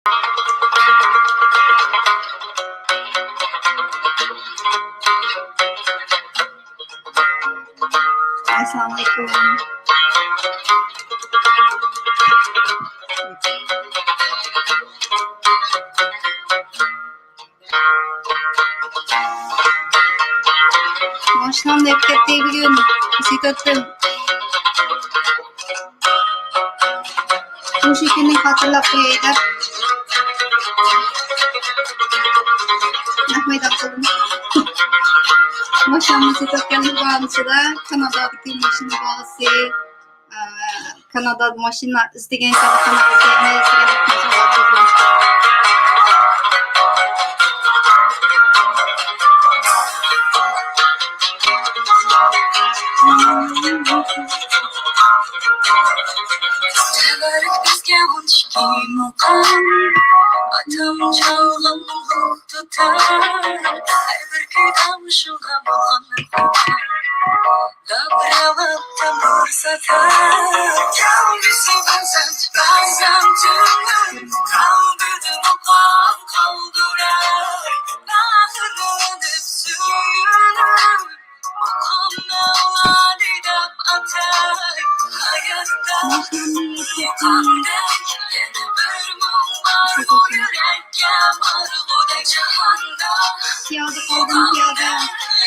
Assalamualaikum. Mashinam deb ketdi bugun. Sitotdim. O'sha kunni xotirlab qo'yay deb. Rahmat qildim. Mashinamni sitotganlik bog'isida Kanadadagi mashina bog'isi, Kanadada mashina izdegan Tevarak bizga unchki muqam, atam chalg'im ruh tutar, har bir kuydan shunga bo'lgan Gapirib tamur satar, kalbisi bazan tündür, kalbidi muqam kaldurar, nahırlanıp suyunur, muqamna validab atar, hayatta muqamdek, yana bir mum var bu yürekka, marg'udek jahanda, Piyada qoldim, piyada.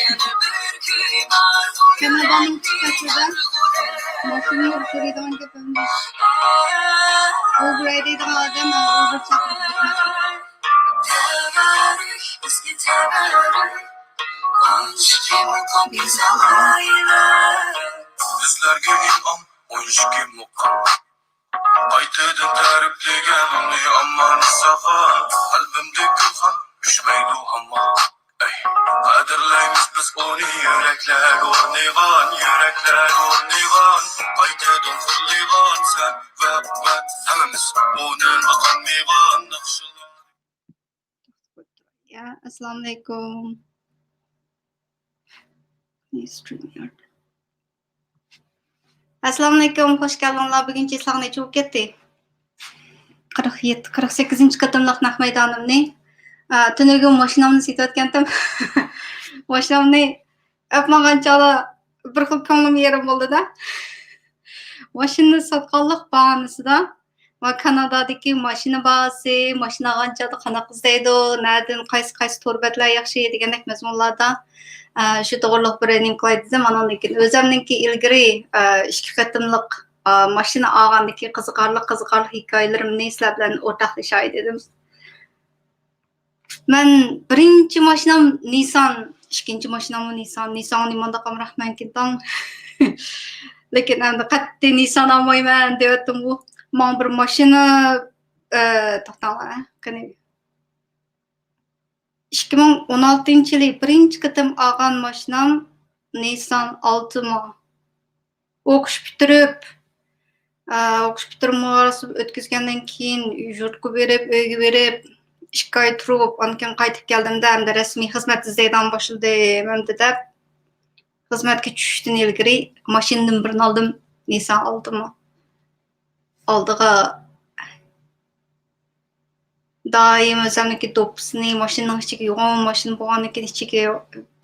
yana bir kuy var bu Kanadaning chiqasida mashina yuradigan gapimda. Uber deydigan odam Uber chaqirdi. Tevarak bizga tevarak, unchki muqam bizlarga bizlarga in'om, unchki muqam. Qaytadan ta'riflagan uni ammani saqan, qalbimda gulxan ushmaydi hamon. Qadrlaymiz biz uni yuraklar o'rnigan, qaytadan hurligan sen va hammamiz uni qanmigan naqshlar. Ya, assalomualaikum. Assalomualaikum, xush kelibsizlar. Bugungi soat necha bo'lib ketdi? 47, 48-qatimliq naq maydonimni. Tunugun mashinamni sotayotgandim. Mashinamni o'pmagancha bir xil ko'nglim yerim bo'ldi-da. Mashinani sotganlik bahonasida va Kanadadagi mashina bahasi, mashina qanchada qanaqa izlaydi, nerdan qaysi torbatlar yaxshi degandek mazmunlarda shu to'g'riliq bir nim qilaydi. Mana lekin o'zimningki ilgari ikki qatimliq mashina olgandagi qiziqarli hikoyalarimni sizlar bilan o'rtoqlashay dedim. Men birinchi mashinam Nissan, ikkinchi mashinam Nissan nimanda qamraqman ketdim. Lekin endi qat'iy Nissan olmayman deyotdim bu. Men bir mashina to'xtanglar, qani 2016-yil birinchi qatim olgan mashinam Nissan Altima. O'qish bitirib o'tkazgandan keyin yurtga berib, uyga berib, 2 oy turib, ondan qaytib keldimda, hamda rasmiy xizmat izlaydan boshladim, hamda deb xizmatga tushishdan ilgari mashinadan birini oldim, Nissan Altima. Oldiga doim o'zimniki do'ppisini mashinaning ichiga yo'g'on mashina bo'lganidan ichiga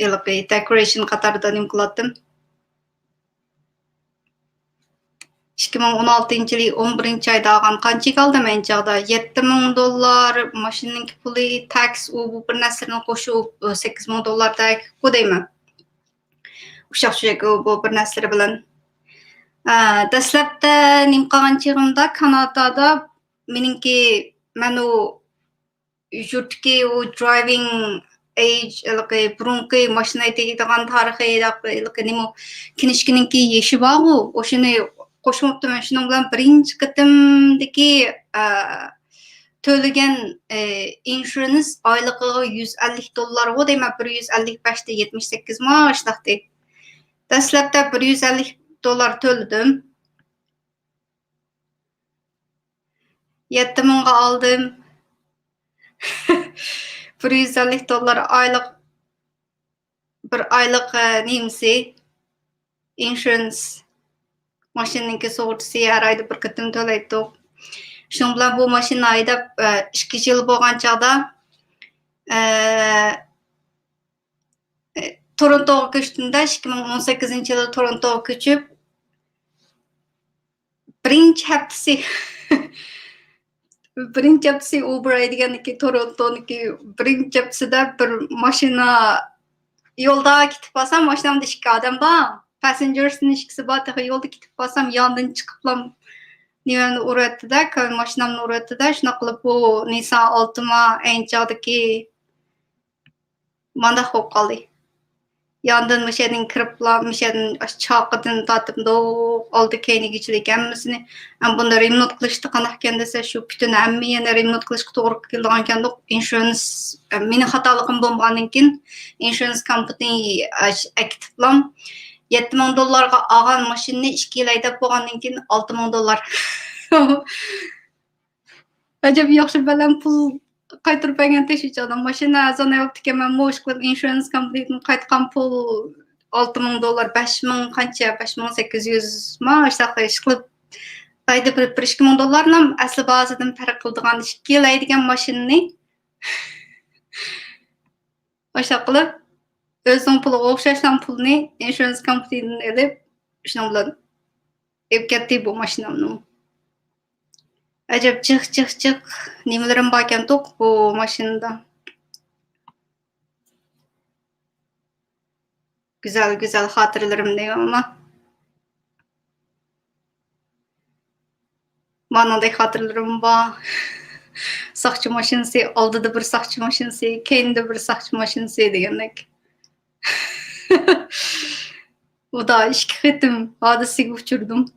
ilib decoration qatorida nim qiladim. 2016-yil 11-oyda olgan qanchaga oldim men chaqda $7,000 mashinaning puli, tax u bu bir narsani qo'shib $8,000 tak bu deyman. O'sha bu bir narsa bilan dastlabda nim qilgan chig'imda Kanadada meningki mana yurtki u driving age ilqi burunqi mashina tegadigan tarixiy nima kinishkiningki yeshi bor u o'shani qo'shmoqdaman. Shuning bilan birinchi qatimdagi to'lagan insurance oylig'iga $150 o deyman, 155 da 78 maash taqdi. Dastlabda $150 to'ladim. 7,000 ga oldim. $150 oylik bir oylik nimsi insurance mashinaniki sug'urtasi har oyda bir qatim to'laydi. Şunun bilan bu mashina haydab 2 yil bo'lgan chaqda Torontoga ko'chdimda 2018-yili Torontoga ko'chib birinchi haftasi Uber deganiki Torontoniki birinchi haftasida bir mashina yo'lda ketib qolsam, mashinamda 2 odam bor. Passengersning ikkisi bor, yo'lda ketib qolsam, yondan chiqiblam nimani uryapti-da, mashinamni uryapti-da, shuna qilib bu Nissan Altima aynichaqdagi mandaq bo'lib qoldi. Yandan müşedin kırıpla, müşedin çakıdın tatımda oldu keynigiçilik emmisini. Bunda remote kılıştı kanahken dese şu bütün emmi yine remote kılışkı doğru kıldıgan kenduk insurance meni hatalıkım bombanınkin insurance company ekitiplam $70,000 ağan maşinni 2 yıl aydap boğanınkin $60,000. Acaba yaxşı belen pul qaytırıp bəgən teşhiç adam. Maşina azana yok dikəmən moş qılıb insurance company'nin qaytqan pul $60,000, 5,000 qancha, 5,800 ma iştaqı iş qılıb daydı bir $2,000 əsli bazıdan fərq qıldığan 2 yıl aydigan maşinni aşağı qılıb özünün pulu oxşaşlan pulni insurance company'nin elib şunun bilan ep ketdi bu maşinamның. Acaba çık nimelerim bakan tok bu maşında. Güzel hatırlarım değil ama. Bana da hatırlarım var. Sakçı maşinası, aldıda bir sakçı maşinası, kendi bir sakçı maşinası degenek. Bu da işki etim, hadisiga uçurdum.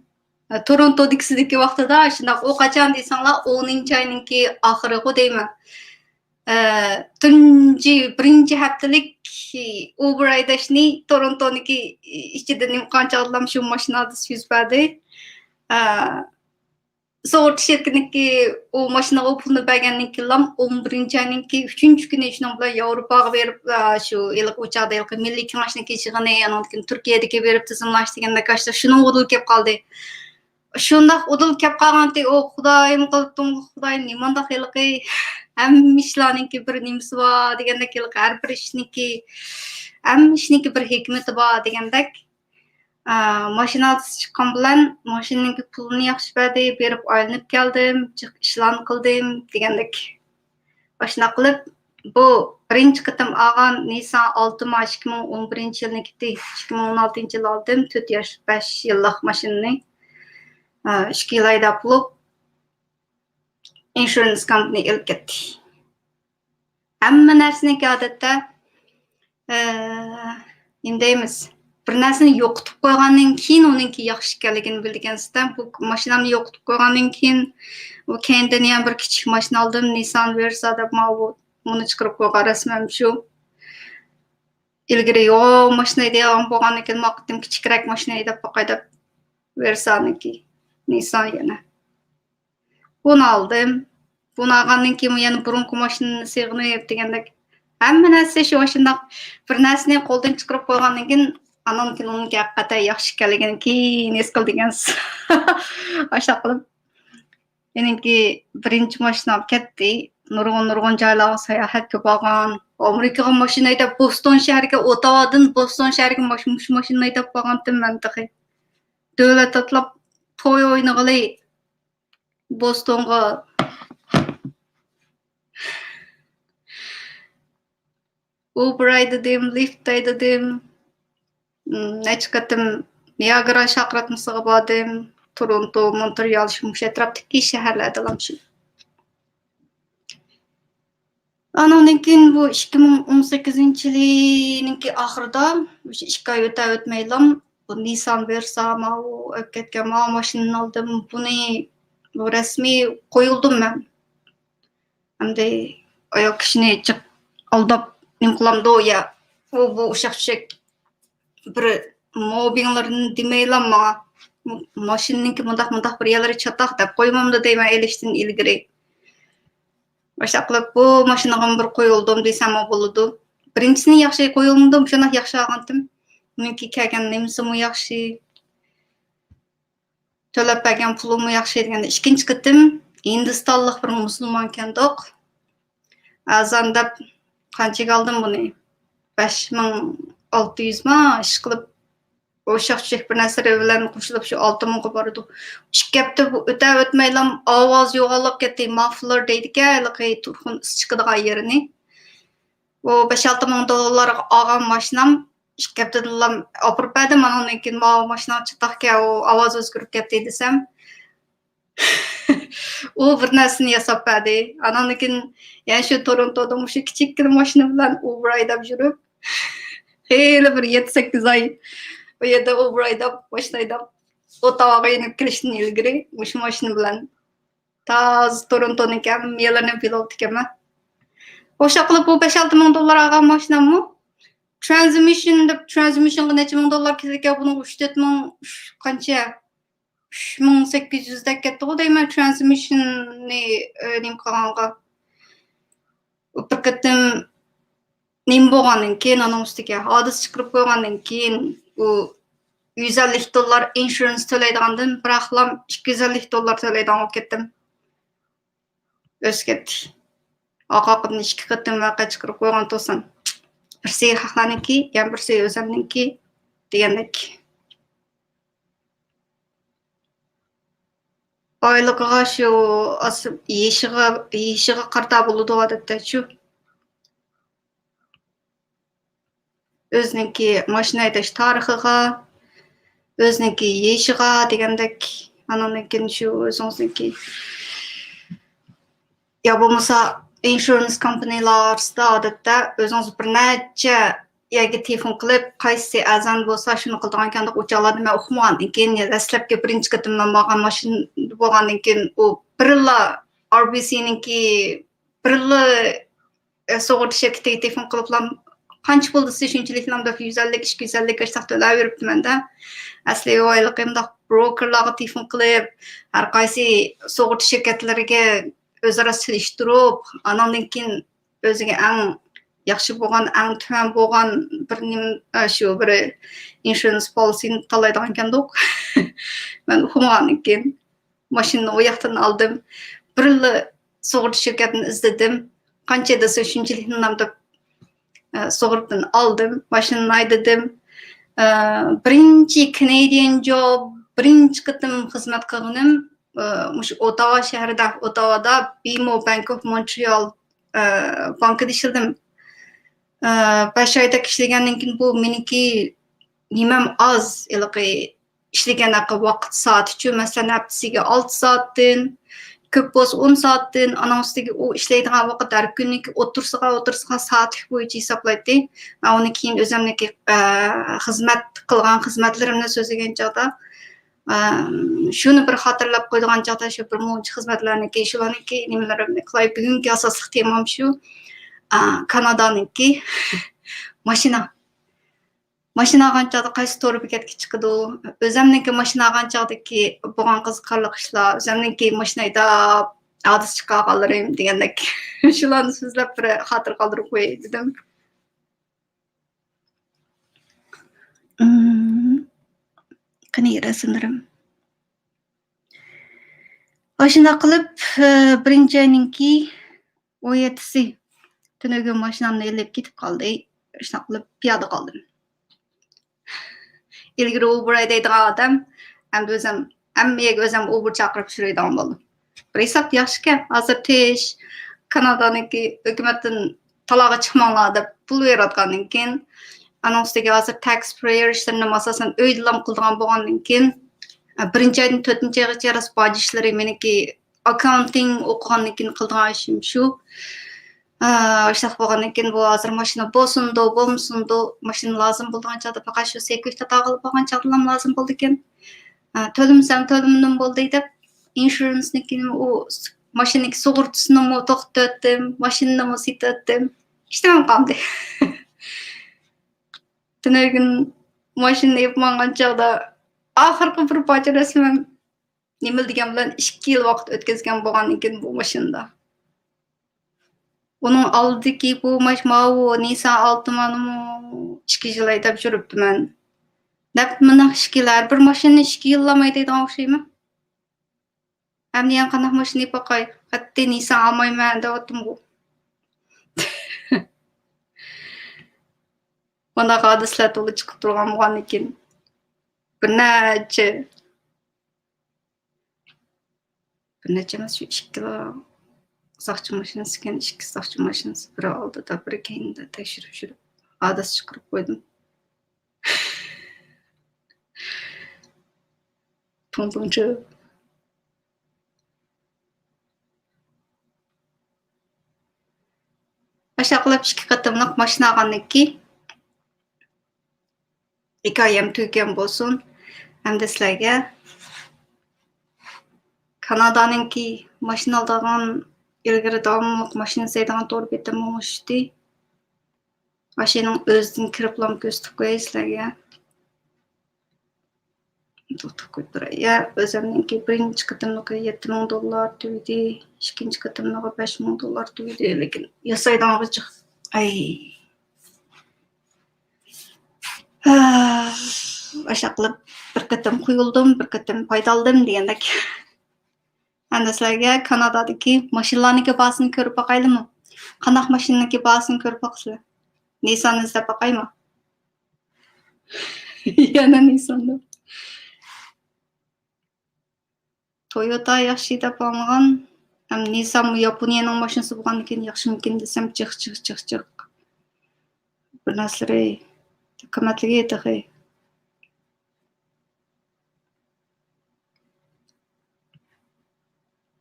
Toronto'daki vaqtida shundoq o qachon deysanglar 10 ayninki oxirigi deyman. Birinchi haftalik Uber haydashni Torontoniki ichida qancha odam shu mashinada yuz berdi. Sug'urta shirkatniki o mashinaga pulni bergandan keyin 11 ayninki 3-kuni shundan bilan Yevropaga berib shu ilq uchada ilq milliy kengashni kechig'ini andan keyin Turkiyadagi berib tizimlash deganda qashda shuni o'dil kelib qoldi. Şundaq udul kep qalğanti o Xudayım qıldım Xuday nimanda xilqi hem işlarninki bir nimsi var degandek her bir işniki hem işniki bir hikmeti var degandek maşina chiqqan bilan mashinanki pulini yaxshi berdi berib aylanib keldim ishlarni qildim degandek boshina qilib bu birinchi qitim olgan Nissan Altima 2011-yilniki 2016-yil oldim 4 yosh 5 yillik mashinani 2 yıl aydap bulup insurance company ilk ketdi. Hamma narsaniki odatda deymiz. Bir narsani yo'qotib qo'ygandan keyin uninki yaxshi ekanligini bilgansizdan bu mashinamni yo'qotib qo'ygandan keyin u kendan ham bir kichik mashina oldim Nissan Versa deb buni chiqarib qo'ygan rasman shu. Ilgari yo'q mashina degan bo'lgandan keyin maqtim kichikroq mashina deb qo'ydib Versa'niki Nissan yana. Bunu aldım. Bunu algandan keyin yana burunqi mashinani sig'inib degandek hamma narsa shu shundoq bir narsani qo'ldan chiqarib qo'ygandan keyin anan keyin unga haqiqatan yaxshi ekanligini keyin es qildigansiz. O'sha qilib meniki birinchi mashina olib ketdi. Nurg'un joylarga sayohatga borgan. Amerikaga mashina haydab Boston shahriga Ottawadan Boston shahriga mashina haydab borgandim men taxi. Davlat atlab to'y o'ynag'ili Bostonga Uber aydadim, Lyft aydadim. Necha qatim Niagara chaqirtmasiga bordim. Toronto, Montreal shu atrofdagi shaharlarda shu. Andan keyin bu 2018-yilninki oxirida o'sha 2 oy o'tmaylam bu Nissan Versa o ketgan mashinani oldim. Bu rasmiy qo'yildim men. Hamda oyoq kishini aldab nim qilamdi ya. Bu o'sha bir mobbinglarni demaylam menga. Mashinaniki mundaq bir yerlari chataq deb qo'ymamda deyman elishdan ilgari. O'sha qilib bu mashinaga bir qo'yildim desam bo'ladi. Birinchisini yaxshi qo'yildim, shuna yaxshi olgandim. Meniki kelgan nimsimi yaxshi. To'lab bergan pulimni yaxshi deganda ikkinchi qitim Hindistonlik bir musulmon kendoq. Azan deb qanchaga oldim buni? 5600 ma ish qilib o'sha bir narsa bilan qo'shilib shu 6000 ga bordi. 2 hafta bu o'tmaylam ovoz yo'g'olib ketdi. Muffler deydi-ku, turxun is chiqadigan yerini. O 5-6 ming dollarga olgan mashinam 2 haftadan olib berdim. Mandan keyin mashina chiqdaqqa o ovoz o'zgarib ketdi desam. U bir narsani yasab berdi. Andan keyin yani shu Torontoda shu kichik mashina bilan Uber haydab yurib, hali bir 7-8 oy o yerda Uber haydab, mashina haydab, Ottawaga inib kelishdan ilgari shu mashina bilan taz Torontoniki ham yerlarni pilot ekanman. O'sha qilib bu 5-6 ming dollar olgan mashinammi? Transmissionga necha ming dollar ketgan buni 3-4 ming qancha 3800 dek ketdi deyman transmissionni nim qilganga. Bir qatim nim bo'lgandan keyin aning ustiga hodis chiqarib qo'ygandan keyin u 150 dollar insurance to'laydigandan biraqlam 250 dollar to'laydigan bo'lib ketdim. O'sib ketdi. Oqoqimni 2 qatim vaqa chiqarib qo'ygan to'sin. Birsi haqlaniki, yana birsi o'zimniki degandek. Oyligiga shu asib yeshiga qarta bo'ladi odatda shu. O'ziniki mashina haydash tarixiga, o'ziniki yeshiga degandek, anandan shu o'zingizniki. Ya bo'lmasa insurance companylar odatda o'zingiz bir necha yerga telefon qilib, qaysi azan bo'lsa shuni qildigan ekandik o'chalarni men o'qimagandan keyin dastlabki birinchi qatimdan bo'lgan mashina bo'lgandan keyin u birla RBC'niki birla sug'urta shirkatiga telefon qilib qancha bo'ldi siz shunchalik deb 150-250 qashaq to'lab yuribman-da. Asli oyligimda brokerlarga telefon qilib, har qaysi sug'urta shirkatlariga o'zaro silishtirib, andan keyin o'ziga eng yaxshi bo'lgan, eng tuman bo'lgan bir shu bir insurance policyni tanlaydigan ekandik. Men o'qimagandan keyin mashinani u yoqdan oldim. Birla sug'urta shirkatini izladim. Qancha desa shunchalik deb sug'urtadan oldim, mashinani haydadim. Birinchi Canadian job, birinchi qatim xizmat qilganim shu Ottawa shahrida, Ottawada BMO Bank of Montreal bankida ishladim. 5 oyda ishlagandan keyin bu meniki nimam oz, ishlagan vaqt soati-chu, masalan, haftasiga 6 soatdan, ko'p bo'lsa 10 soatdan, ana ustiga u ishlaydigan vaqt har kunlik o'tirsiga soat bo'yicha hisoblaydi. Men uni keyin o'zimniki xizmat qilgan xizmatlarimni so'zlagan chog'da shuni bir xotirlab qo'ydigan chog'da shu bir muncha xizmatlarniki, shularniki nimalarimni qilay. Bugungi asosiy temam shu Kanadaniki mashina. Mashina olgan chog'da qaysi to'g'ri bekatga chiqadi? O'zimniki mashina olgan chog'dagi bo'lgan qiziqarli ishlar, o'zimniki mashinada odis chiqarganlarim degandek shularni so'zlab bir xotir qoldirib qo'yay dedim. Qani rasmlarim. Mashina qilib birinchi oyninki 17si tunugun mashinamni elib ketib qoldi. Shuna qilib piyoda qoldim. İlgili Uber haydaydigan odam, hamda o'zim hammaga o'zim Uber chaqirib yuradigan bo'ldim. Bir hisob yaxshi-ku, hozir tish Kanadaniki hukumatdan talog'a chiqmanglar deb pul berayotgandan keyin, ana ustiga hozir taxpayer ishlarini asosan o'ydilam qildigan bo'lgandan keyin, birinchi oydan 4-chi oygacha rasboj ishlari meniki accounting o'qigandan keyin qildigan ishim shu. İşte bo'lgandan keyin bu hozir mashina bo'lsin-do, bo'lmasin-do, mashina lozim bo'lgan chog'da faqat shu sekretda taqilib qolgan chog'da ham lozim bo'ldi ekan. To'limdan bo'ldi deb insuranceniki u mashinaniki sug'urtasini to'xtatdim, mashinani sotdim. Ishlamay qoldi. Tunugun mashina yapmagan chog'da oxirgi bir parcha rasmim nima degan bilan 2 yil vaqt o'tkazgan bo'lgandan keyin bu mashinada. Onun aldiki bu maşmavu Nisan Altıman'ımı 2 yıl aydab yürüptüm ben. Nep mına işkiler bir maşını 2 yıllamaydı da okşayım. Әмне ян қанақ машина пақай. Қатты Nissan алмаймен деп attım bu. Bana hadisler dolu çıkıp durgan bolgan eken. Bir neçe emas şu ikki saqçı maşinası eken, ikki saqçı maşinası biri aldı da biri keyinde tekşirip жүрүp adis çıkırıp koydum. Tontoncu. Aşağılap ikki qatımlıq maşina algandan keyin hikayem tüygen bolsun. Hem de sizlerge Kanadanınki maşina aldagan ilgiri davamlıq maşina saydagan to'g'ri betim bo'lishdi. Mashinang o'zidan kiriblam ko'rsatib qo'yay sizlarga. To'xtab qo'yib turay. Ya, o'zimninki birinchi qatimligi $7000 tugdi, ikkinchi qatimligi $5000 tugdi, lekin yasaydan g'ichiq. Ay. Aşağı qilib bir qatim quyildim, bir qatim foydaldim degandek. Endi sizlarga Kanadadagi mashinalarniki bahasini ko'rib boqaylikmi? Qanaq mashinaniki bahasini ko'rib boqsizlar. Nissan izlab boqaymi? Yana Nissan'da. Toyota yaxshi deb olmagan. Ham Nissan Yaponiyaning mashinasi bo'lgandan keyin yaxshimikin desam, chiq. Bir narsalar qimmatligi edi.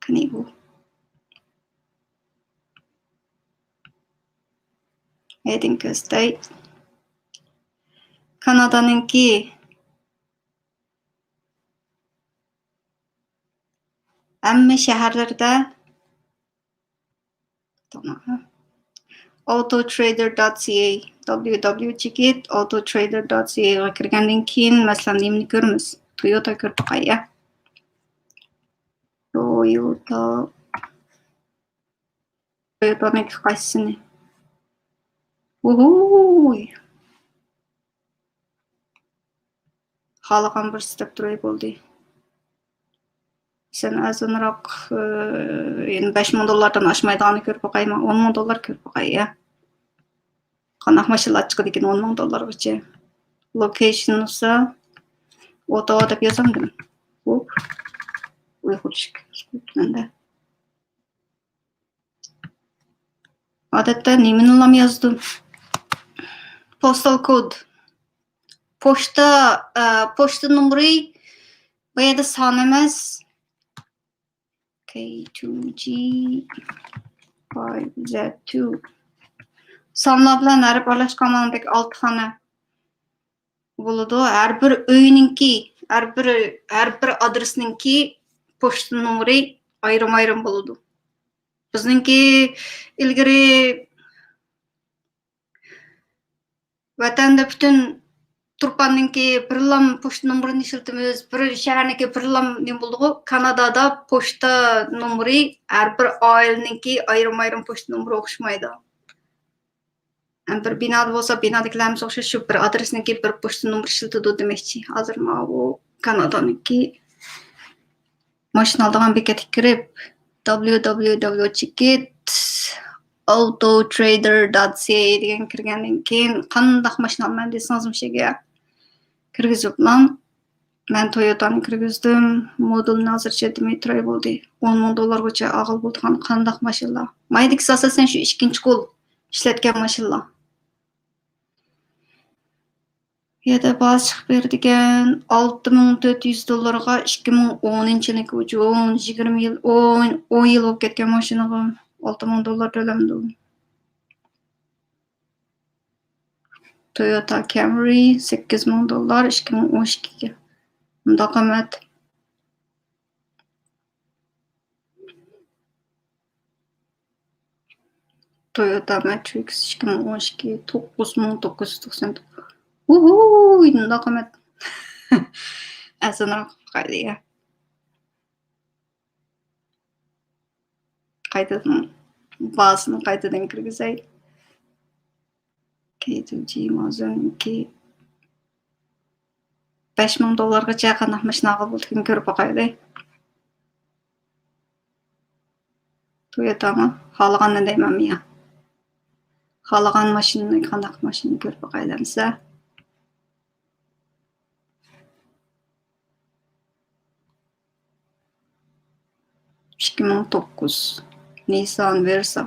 Qani bu? Heading State. Kanada'nınki hamma shaharlarda autotrader.ca www.autotrader.ca ga kirgandan keyin masalan nimani ko'ramiz? Toyota ko'rib boqay. Toyota'niki qaysini? Uhuy. Xalaqan bir step turay bo'ldi. Sen azınroq yani $5000 aşmaydiganini ko'rib boqayman. $10,000 ko'rib boqay. Qanaq mashinalar chiqadi ekan $10,000gacha. Location esa Ottawa deb yozamdim. Hop. Uyg'urcha bilan. Odatda nimani yozdim? Postal code. Pochta numeri bu yerda son emas. K2G5Z2. Sonlar bilan arab aralashgan ma'nodagi 6 xona bo'ladi. Har bir uyninki, har bir adresninki pochta numeri ayrim bo'ladi. Bizningki ilgari vatanda butun Turpanninki birlam pochta nomerini ishlatamiz, bir shaharniki birlam nim bo'ldi. Kanadada pochta nomeri har bir oilaninki ayrim pochta nomeri o'xshamaydi. Bir binada bo'lsa, binadagilarimiz o'xshash shu bir adresniki bir pochta nomeri ishlatadi demoqchi. Hozir mana bu Kanadaniki mashina oldigan bekatga kirib www.autotrader.ca degan kirgandan keyin qanday mashina olman desangiz o'shaga kirgizib bilan men Toyota'ni kirgizdim. Model hozircha demay turay bo'ldi. $10,000gacha og'il bo'lgan qanday mashinalar. Maydiki asosan shu ikkinchi qo'l ishlatgan mashinalar. Yada baz chiqib berdigan $6,400 2010-yilniki uchun 20 yil 10 yil bo'lib ketgan mashinaga $6,000 to'lamdim. Toyota Camry $8,000 2012ga. Bunda qimmat. Toyota Matrix 2012 $9,990. Uhuy, bunda qimmat. Azonroq qaydiga. Qaytadan bazasini qaytadan kirgizay. K2G Amazon'ki $5,000gacha qanday mashina olib bo'lgan ko'rib boqaylik. Toyota'ga xalaganni deyman men. Xalagan mashinani qanday mashina ko'rib boqaylamsa. İki ming to'qqiz Nissan Versa.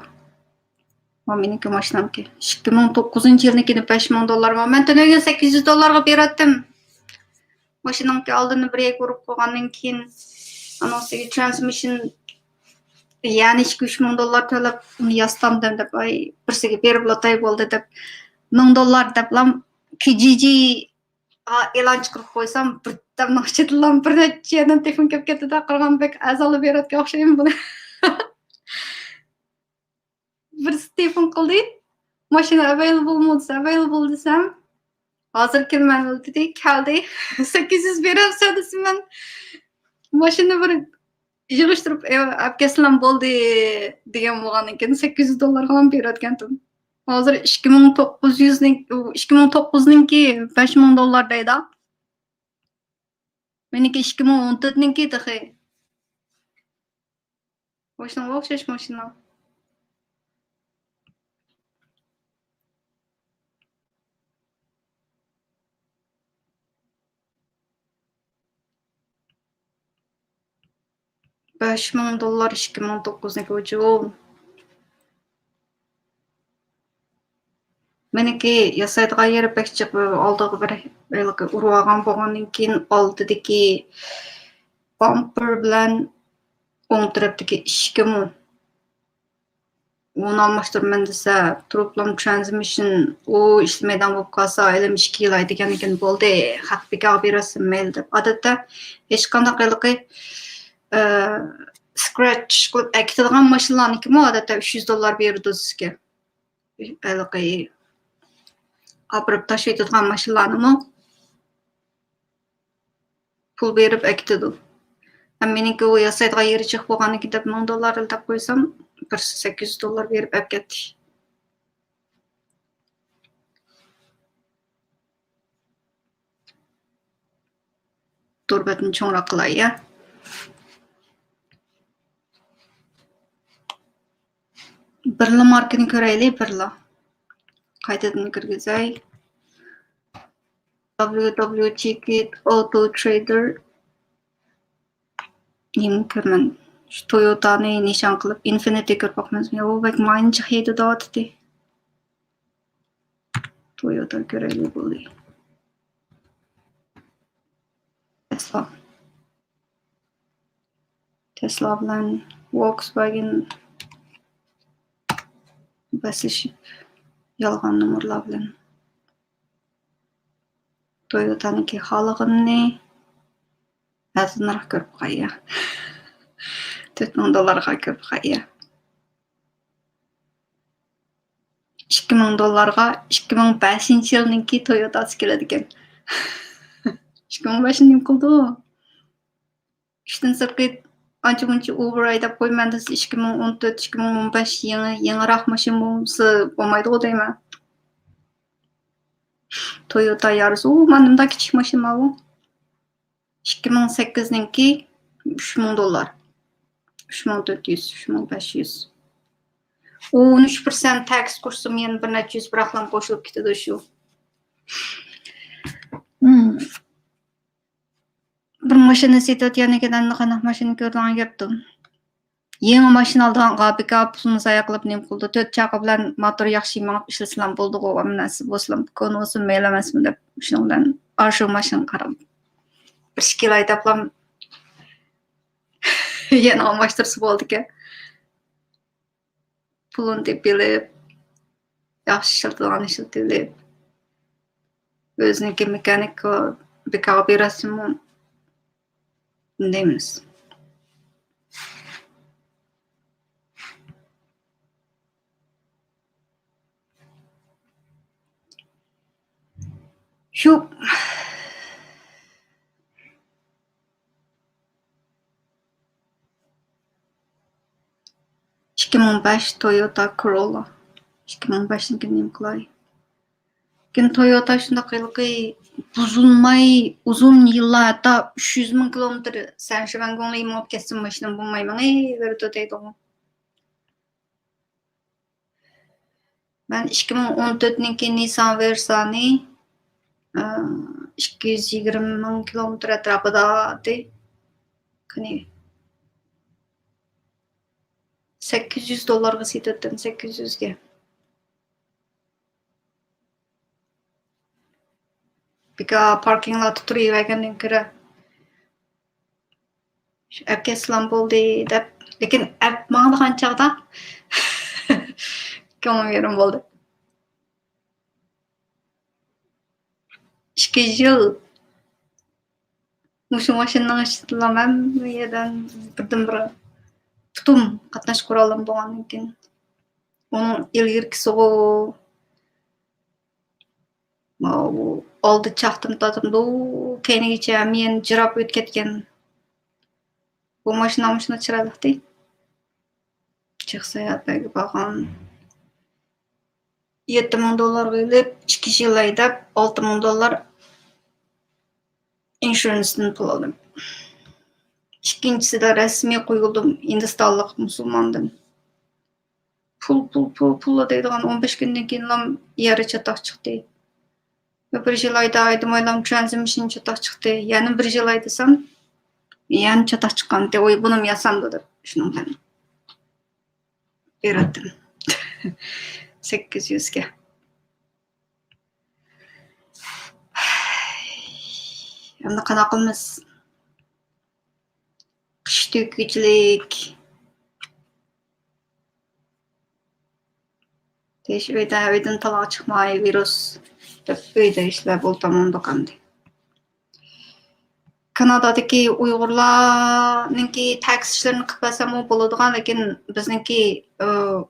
Meniki mashinamki. 2009-yilnikini $5000. Men to'lagan $800 beratdim. Mashinamki oldini breyk urib qo'ygandan keyin anosiga transmission yani $3000 to'lab uni yastamdim deb ay birsiga berib lotay bo'ldi deb $1000 deb lam Kijiji e'lon chiqarib qo'ysam birdan naqshidlam bir nechadan telefon kelib ketdi-da Qirg'onbek azoli beratga o'xshaymi buni. Birisi telefon qildi. Mashina available desam hozir kelmadi dedi. Keldi. 800 beramiz desam men mashina bir yig'ishtirib olib kelsam bo'ldi degan bo'lgandan keyin $800 ham berayotgandim. Hozir 2009-ninki $5000 deydi. Meniki 2014-ninki dahi. Mashina o'xshash mashina. $5000 2009'daki ucuz. Meniki yasaydigan yeri pek chiqib oldiga bir urib olgan bo'lgandan keyin oldidagi bumper bilan o'ng tarafdagi eshigimi onu almashtirman desa troplam transmission u ishlamaydigan bo'lib qolsa aylam 2 yil aytgan ekan bo'ldi haqbiga berasizmi mayli deb odatda hech qanday scratch qilib akitadigan mashinalarnikimi odatda $300 beradi sizga. Apirib tashlaydigan mashinalarnimi pul berib akitadi. Meniki u yasaydigan yeri chiqib bo'lgandan keyin $1000 deb qo'ysam birisi $800 berib olib ketdi. Turbatni cho'ngroq qilay ya. Birla markani ko'raylik, birla. Qaytadan kirgizay. www.ticket auto trader ko'rman. Shu Toyota'ni nishon qilib Infinity ko'rib boqmasmi? U bak manchi hedi dotdi. Toyota ko'raylik bo'ldi. Tesla bilan Volkswagen basishib yolg'on nomerlar bilan Toyota'niki xalig'ini azizroq ko'rib qo'ya. $4000 ko'rib qo'ya. $2000 2005-yilniki Toyota'si keladi ekan. 2005-ni qildi. Ishdan sirqit ancha-muncha Uber aydab qo'yman desa 2014-2015 yangiroq mashina bo'lsa bo'lmaydi deyman. Toyota Yaris menimda kichik mashina bu. 2008-ninki $3000. 3400, 3500. 13% tax kursi men bir necha yuz biroqlam qo'shilib ketadi shu. Bir mashina setayotganidan qanaqa mashina ko'rgan gapdim. Yangi mashina oldigan pickup pulni zayi qilib nim qildi. 4 chaqa bilan motor yaxshi minib ishlasam bo'ldi-ku, amnasi bo'lsam ko'nosim mayli emasmi deb shuning bilan arshu mashina qarab. Bir shikil aytaplam yana almashtirsa bo'ldi-ku. Pulun tepilib, yaxshi ishlatib, o'ziniki mekanik pickup berasizmi? Deymiz. Shu 2005 Toyota Corolla. 2005'ninki nima qilay? Lekin Toyota shunday qilqi buzilmay uzun yillar hatta 300 ming kilometr Saint-Germain minib ketsin mashinam bo'lmayman. Verdi deydi. Ben 2014'ninki Nissan Versa'ni 220 ming kilometr atrofidadi. Qani $800 sotdim, 800 ga. Bika parking lot turavergandan ko'ra shu appga silam bo'ldi deb, lekin app manglagan chog'da ko'nglim yerim bo'ldi. 2 yil mushu mashinaning ishlatdim hamma yerdan birdan-bir tutum qatnash quralim bo'lgandan keyin uning ilgirkisi oldi chaqdim tatimdu keyingicha men jirab o'tib ketgan. Bu mashina chiroyli. Chiqsa yatagi bo'lgan $7,000 qilib 2 yil haydab $6,000 insurancedan pul oldim. Ikkinchisida rasmiy qo'yildim Hindistonlik musulmondan. Pul deydigan 15 kundan keyin yeri chatoq chiqdi. Bir yil aydım oylam transmission chatoq chiqdi. Yana bir yil aydisam yana chatoq chiqqan. Oy bunim yasamdi deb shundan beratdim. 800 ga. Endi qanaqa qilamiz? Qish to'kichlik. Uydan taloq chiqmay virus deb uyda ishlab o'ltamon do'qandi. Kanadadagi Uyg'urlarninki tax ishlarini qilib bo'lsam bo'ladigan, lekin bizningki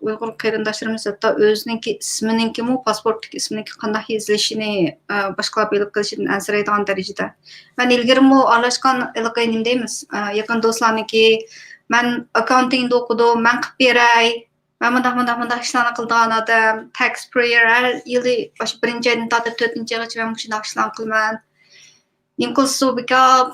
Uyg'ur qarindoshlarimiz hatto o'zininki ismininki pasportdagi ismininki qanday yozilishini boshqalar bilib qilishidan ansiraydigan darajada. Men ilgari aralashgan ilqaynim deymiz. Yaqin do'stlarniki men accountingda o'qidim, men qilib beray. Ben mındak işlarını qildigan adam, taxpayer her yılı başı birinci aydan tatib 4-nji aygacha ben muşundak işlarni qilman. Nimkolsu bika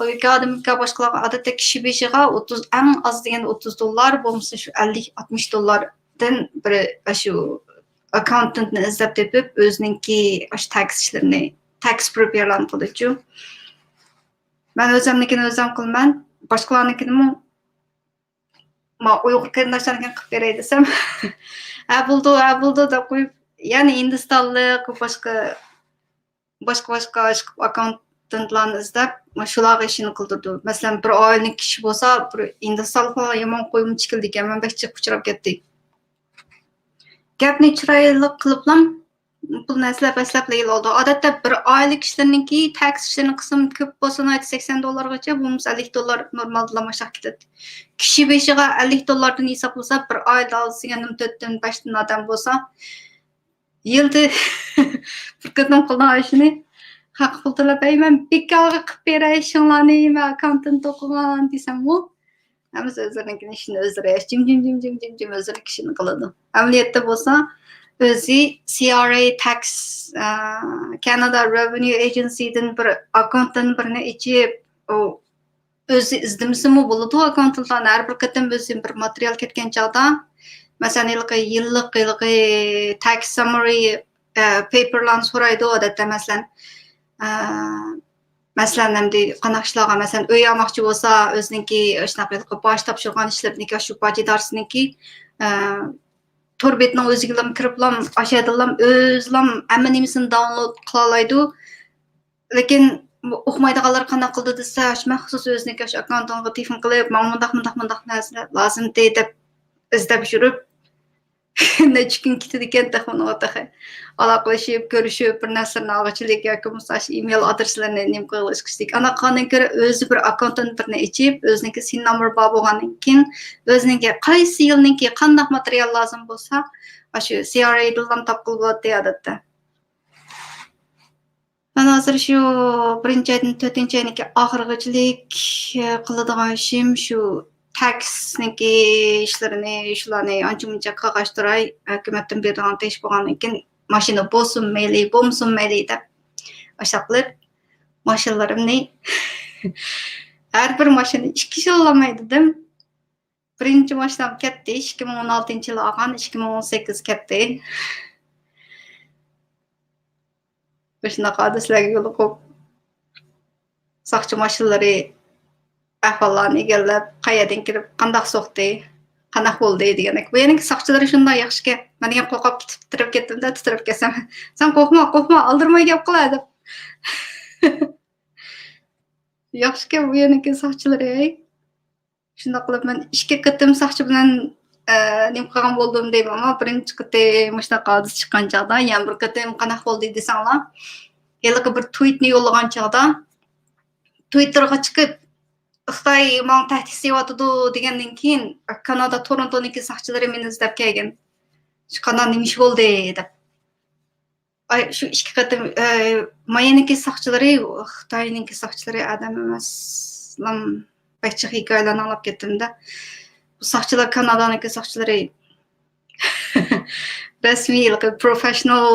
başqalarga adatda kishi beshiga 30 eng az deganda $30 bo'lmasa shu $50-60dan biri shu accountantni izlab tepib o'zininki tax ishlarini, tax preparerlarni qildichu. Ben o'zimnikini o'zim qilman, boshqalarnikini Uyg'ur qarindoshlarga qilib beray desam, bo'ldi deb qo'yib, ya'ni Hindistonlik boshqa akkauntantlarni izlab, shularga ishini qildirdi. Masalan, bir oilaning kishi bo'lsa, bir Hindistonliklar yomon qo'yim chikildi ekan, men behchiq uchrab ketdik. Gapni chiroyli qiliblam, pulni aslab oldi. Odatda bir oila kishilarningki tax ishlarini qism ko'p bo'lsa, $80 gacha, bo'lmasa $50 normalda mashaq ketadi. Kishi beshiga $50 hisoblasa, bir oyda olsa 4dan 5dan odam bo'lsa, yilda bir qadam qilgan ishini haq pul to'lamayman, bekorga qilib beray shunlarni, men accountant o'qigan desam-ku, hamma o'zlarining ishini o'zlari jim o'zlari ishini qiladi. Amaliyotda bo'lsa, o'zi CRA tax Canada Revenue Agency'dan bir accountant birini ichib o'zi izdimsimi bo'ladi. Accountantlarni har bir qatam o'zi bir material ketgan chog'da, masalan, yillik tax summary paperlarni so'raydi odatda. Masalan, hamda qanaqa ishlarga, masalan, uy olmoqchi bo'lsa, o'zininki shunaqa bosh topshirgan ishlarniki, shu bajidarsiniki torbetning o'ziga kiriblam, ashadilam o'zlam hamma nimasini download qila oladi. Lekin o'qimaydiganlar qanaqa qildi desa, maxsus o'ziniki akkauntantga telefon qilib, "Mundaq narsa lozim" deb izlab yurib, necha kun ketadi ekan telefonga aloqalashib, ko'rishib, bir narsalarni olg'ichilik yoki musash email adreslarini nim qo'yishdik. Anaqaning ko'ra o'zi bir accountant birini ichib, o'ziniki sin number bor bo'lgandan keyin, o'ziniki qaysi yilniki qanday material lozim bo'lsa, shu CRA dan topib bo'ladi odatda. Men hozir shu 1-oydan 4-oyniki oxirgichilik qiladigan ishim shu taxniki ishlarini, shularni ancha-muncha qag'ashtiray, hukumatdan beradigan ish bo'lgandan keyin mashina bo'lsin mayli deb o'sha qilib mashinalarimni har bir mashina 2 yil olmaydi dedim. Birinchi mashinam ketdi, 2016-yil olgan, 2018 ketdi. O'shunaqa hadislarga yo'liqib, soqchi mashinalari ahvollarni egallab, qayerdan kirib, qandaq so'qdi, qandaq bo'ldi degandek. Bu yerning soqchilari shunday yaxshiki, men ham qo'rqib titrab ketdim-da, titrab ketsam, "Sen qo'rqma, qo'rqma, aldirmay gap qila" deb. Yaxshiki bu yerning soqchilari. Shunda qilib men 2 qatim soqchi bilan nima qilgan bo'ldim deyman, ammo birinchi qatim shunaqa hadis chiqqan chog'da, yana bir qatim qanaqa bo'ldi desanglar, iliq bir tweetni yo'llagan chog'da Twitterga chiqib Xitoy menga tahdid qilyotidi degandan keyin Kanada Torontoniki soqchilari meni izlab kelgan. Shu qanday nima ish bo'ldi deb. Ay shu 2 qatim Mayaniki soqchilari, Xitoyniki soqchilari adam emas. Lam Bakcha hikoyalarni anglab ketdim-da. Bu soqchilar Kanadaniki soqchilari rasmiy professional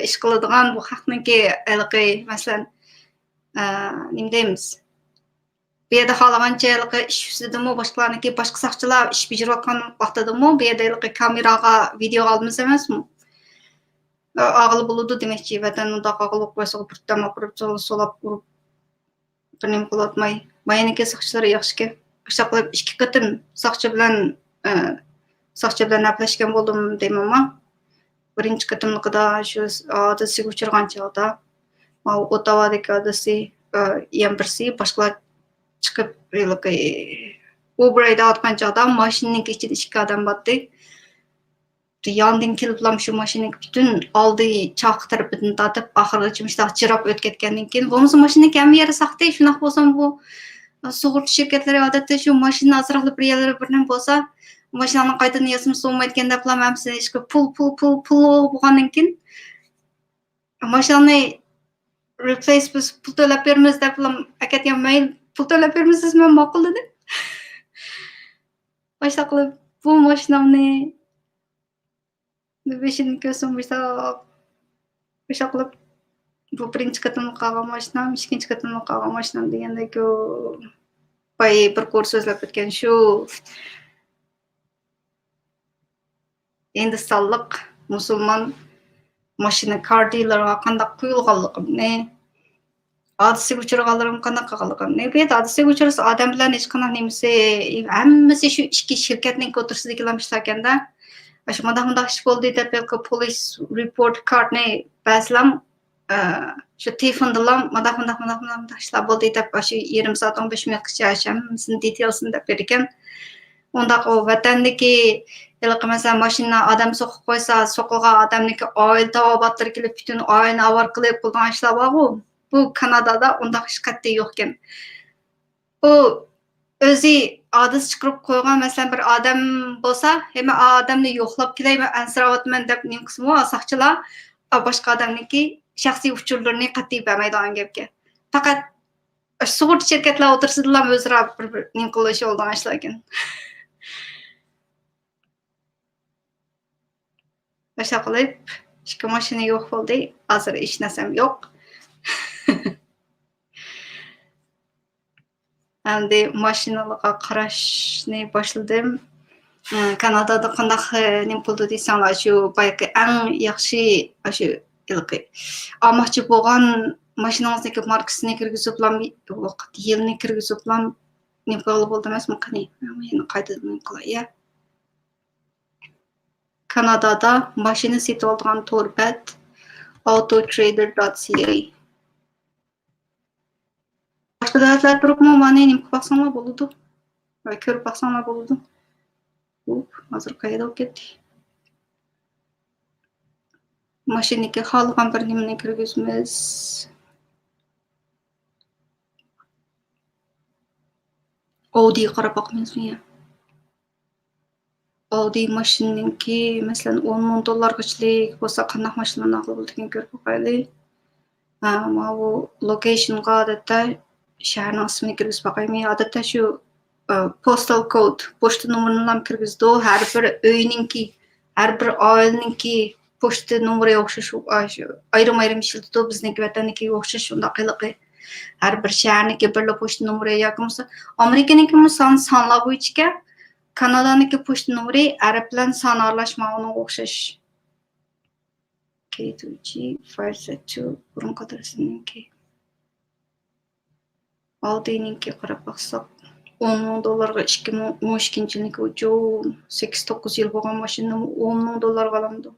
ish qiladigan bu haqniki masalan nima deymiz? Bu yerda xohlagancha ish ustidami boshqalarniki boshqa soqchilar ish bajarayotgan vaqtidami bu yerda kameraga video olamiz emasmi? Og'il bo'ladi demakchi, vatan unda og'ilib qo'ysa birdan o'pirib solab urib bir nima qilotmay. Mayaniki soqchilar yaxshiki. O'sha qilib 2 qatim soqchi bilan gaplashgan bo'ldim deyman. Birinchi qatimlikida shu odisiga uchirgan chog'da Ottavadagi odisi ham birsi boshqalar chiqib Uber haydayotgan chog'da mashinaning ichida 2 odam botdi. Yandan keliblam shu mashinaning butun oldi choq tarafidan tortib oxirigacha mushtaq jirab o'tib ketgandan keyin bo'lmasa mashinaning kam yeri saqtay, shunaqa bo'lsa bu sug'urta shirkatlari odatda shu mashina asraqli bir yerlari bir nima bo'lsa, mashinani qaytadan yasam so'mayotganda bilan hammasini ishga pul bo'lgandan keyin mashinani replace biz pul to'lab beramiz deb bilan akatgan mail pul to'lab beramiz men ma'qul dedim. Boshqa qilib bu mashinani beshinni ko'rsam o'sha qilib bu birinchi qatimni qolgan mashinam, ikkinchi qatimni qolgan mashinam degandek bir ko'r so'zlab o'tgan shu Hindistonlik musulmon mashina car dealerga qanday quyilganligimni, hadisiga uchraganlarim qanday qilganligimni, bu yerda hadisiga uchrasa odam bilan hech qanday nimasi, hammasi shu ikki shirkatning o'tirishida ishlar ekanda. Shu mundaq ish bo'ldi deb police report cardni ba'zilam shu telefondalam mundaq ishlar bo'ldi deb shu 20 soat 15 minutgacha hammasini detailsini deb bergan. Undaq o vatandagi masalan mashina odam so'qib qo'ysa, so'qilgan odamniki oil tavobatlari kelib butun oilni avar qilib qilgan ishlar bor-ku. Bu Kanadada undaq ish qat'iy yo'q ekan. U o'zi adis chiqarib qo'ygan masalan bir odam bo'lsa, hamma odamni yo'qlab kelaymi, ansiravatman deb nim qismi soqchilar boshqa odamniki shaxsiy uchurlarini qat'iy bermaydigan gapga. Faqat sug'urta shirkatlar o'tirsidilar o'zaro bir nim qilish olgan ishlar ekan. O'sha qilib, ishga mashina yo'q bo'ldi. Hozir ish narsam yo'q. Endi mashinalarga qarashni boshladim. Kanadada qandaq nima bo'ldi desanglar, shu balki eng yaxshi shu olmoqchi bo'lgan mashinangizniki markasini kirgizib bilan vaqt yilni kirgizib bilan nima qilib bo'ldi emasmi? Qani, men qaytadan qilay. Kanadada mashina sotib olgan to'rbat autotrader.ca. Boshqa davlatlar turibmi? Mana nima qilib baxsanglar bo'ladi. Va ko'rib baxsanglar bo'ladi. Hozir qayerda olib ketdik? Mashinaga xohlagan bir nimani kirgizamiz. Audi qarab boqmaysizmi? Audi mashinaniki masalan $10,000 bo'lsa qanday mashinani olib bo'ladigan ko'rib boqaylik. Mana bu locationga odatda shaharning ismini kirgizib boqaymi? Odatda shu postal code, pochta nomerini ham kirgizdi. Har bir uyninki, har bir oilaniki pochta nomeri o'xshash, ayrim ishlatdi. Bizniki vatanniki o'xshash shunda qiliqi. Har bir shaharniki bir pochta nomeri yoki bo'lsa, Amerikaniki sonlar bo'yicha Kanadaniki pochta nomeri arab bilan son aralashmog'iga o'xshash. K2G 5Z2 burunqi adrasininkki. Audi'ninki qarab baqsaq, $10,000 2012-yilniki uchoq 8-9 yil bo'lgan mashinani $10,000 alamdi.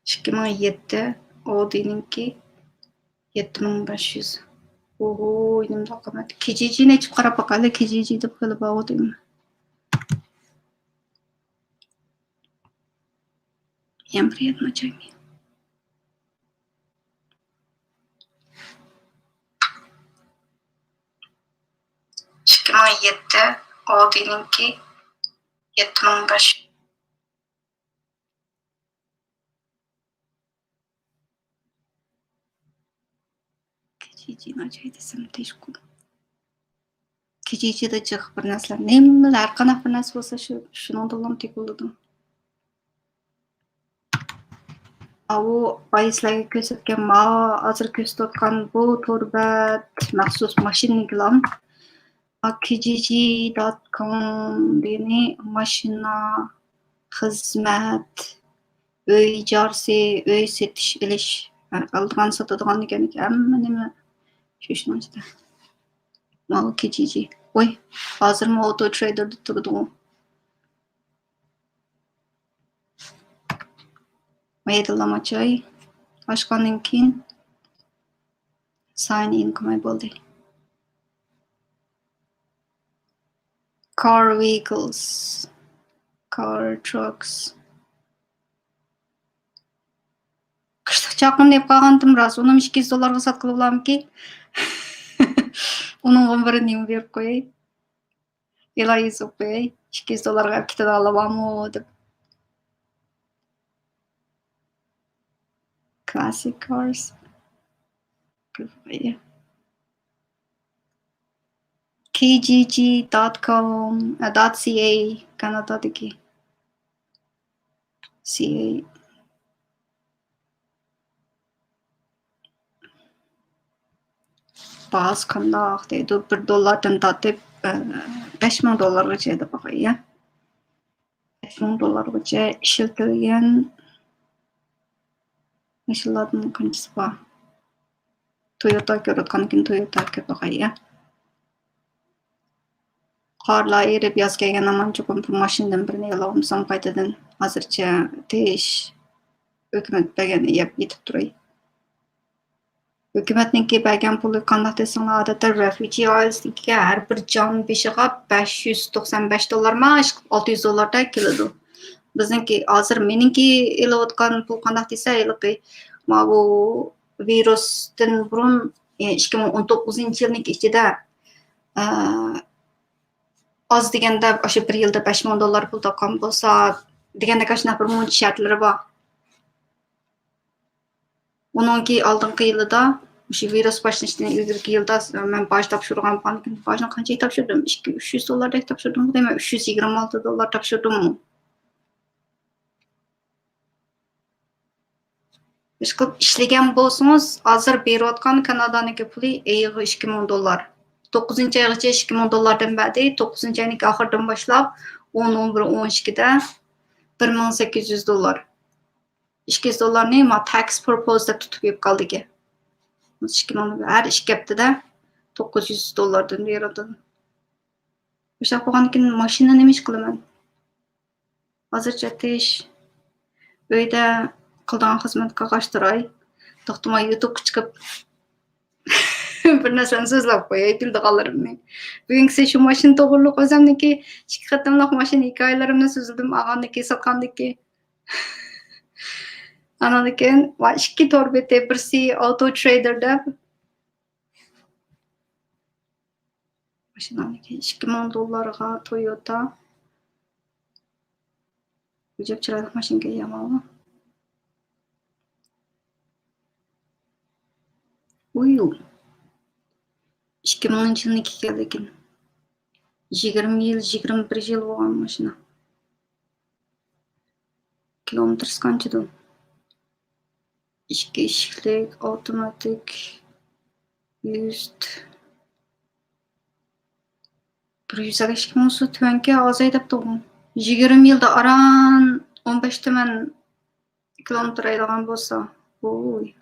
2007 Audi'ninki 7500. Oho, inimda qimmat. Kijiji nechib qarab baqayli, Kijiji deb qilib Audi'mi? Всем привет, мачами. Yetti Audi'ninki 7500. Kijiji nachay desam teshku. Kijijida jiq bir narsalar, nimalar qanaqa bir narsa bo'lsa shuni dolam tek bo'ladi. Avu payslarga ko'rsatgan hozir ko'rsatgan bu turbat maxsus mashinalar kijiji.com deni mashina, xizmat, uy ijarasi, uy setish ilish, algan sotadigan ekan hamma nima shu ishning ichida. Mana kijiji. Voy, hozirmi auto traderda turdi u. Maydalamachay ochgandan keyin sign in qilmay bo'ldi. Car vehicles, car trucks. Qishliq chaqim deb qolgandim rost, uni $200 sotqilib olamki. Uning birini nima berib qo'yay? Iloyis o'qiyay. $200 ikkita olamanmi deb. Classic cars. kijg.com.ca Kanadadagi CA baz qandoq deydi, $1 tortib $5,000gacha deb qo'yay. $5,000gacha ishlatilgan mashinlarning qanchasi bor? Toyota ko'rayotgankin Toyota deb qo'yay. Qorlar erib yoz kelgandan men cho'qim bir mashinadan birini elamsam qaytadan hozircha tesh hukumat bergani yetib turay. Hukumatninki bergan puli qanday desanglar odatda refugee oilasiga har bir jon beshiga $595 maash, $600 keladi. Bizniki hozir meningki elayotgan pul qanday desa, mana bu virusdan burun 2019-yilning ichida oz deganda o'sha bir yilda $5,000 pul topgan bo'lsa, deganda shunaqa bir muncha shartlari bor. Uningki oldingi yilida o'sha virus boshlanishdan ilgari yilda men boj topshirgan bankin bojni qancha topshirdim? $200-300 deb topshirdim, deyman, $326 topshirdim. Ish qilib ishlagan bo'lsangiz, hozir berayotgan Kanadaniki puli oyig'i $2,000. 9-oygacha $2,000dan badi, 9-oyning oxiridan boshlab 10, 11, 12da $1,800. $200 ma tax purpose deb tutib yeb qoldik. Har 2 haftada $900 beradi. O'sha bo'lgandan mashina nima ish qilaman? Hozircha tesh uyda qilgan xizmatga qashtiray. To'xtamay YouTube chiqib bir narsani so'zlab qo'yay bildiganlarimni. Bugungi shu mashina to'g'riliq o'zimniki 2 qatimliq mashina hikoyalarimni so'zladim, og'amniki sotgandiki. Ananiki va 2 torbeti birsi auto traderda mashinaniki $2,000 Toyota. Ujab chiroyli mashinaga yamalmi? Uyu. 2000-yilniki lekin 20 yil, 21 yil bo'lgan mashina. Kilometr qanchadir? 2 eshiklik, avtomatik, 150 ming so'm tuanka ozay deb turdim. 20 yılda aran 15 tümen kilometr aylagan bolsa. Oy.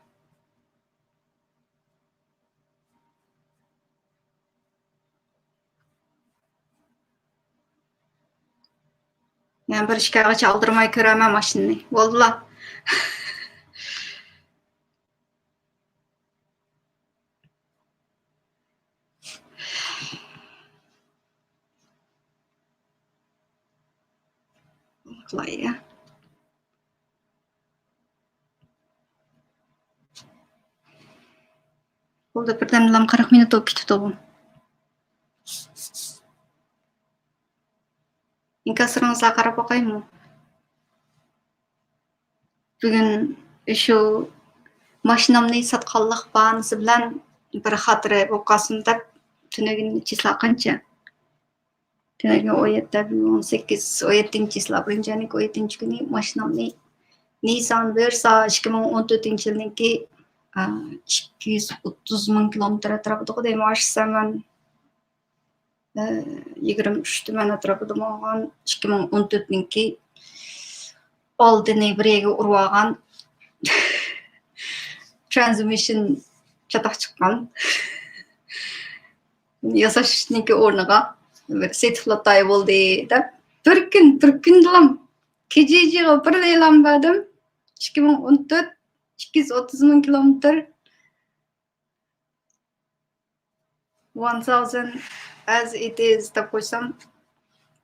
Yani bir işkagacha aldırmay köremem maşinni. Vallahi. Vallahi ya. Oldu birden lam 40 minut olup bitip dobum. İnkasırыңızға қарап bakayım. Bugün şu maşinamni satqanlıq bahanısı bilen bir hatırı boqaсын dep tünegin çisla qancha? Tünegin 18, 17 çisla birinci ayning 17 günü maşinamni Nissan Versa 2014 yılınki 230 ming kilometr atrofida demoqchiman men 23 tuman atrofida bo'lgan 2014 oldini birga urib olgan transmission chatoq chiqqan yasashniki o'rniga bir sertifikatay bo'ldi deb bir kun dilam kechiga bir e'lonladim 2014 230 ming kilometr 1000 as it is deb qo'ysam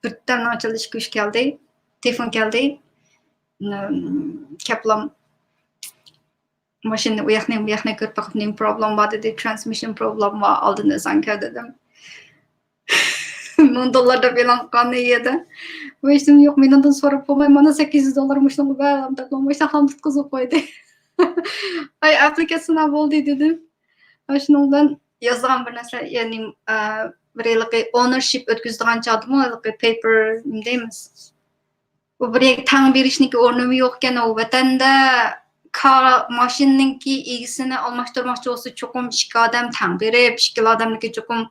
birdan ochilish kuch keldi telefon keldi kaplam mashina u yoqni ko'rib boqib nim problem bor dedi transmission problem bor oldindan sanka dedim $1000 deb e'lon qilgan edi veshim yo'q men undan so'rab bo'lmay mana $800 mashinaga baram deb mashina ham tutqizib qo'ydi ay applikatsiya bo'ldi dedim shuning bilan yozgan bir narsa ya'ni bir yillik ownership o'tkazadigan chog'dimi paper nima deymiz bu bir tang berishniki o'rnimi yo'q ekan u vatanda mashinaningki egisini almashtirmoqchi bo'lsa cho'qim ikki odam tang berib ikki odamniki cho'qim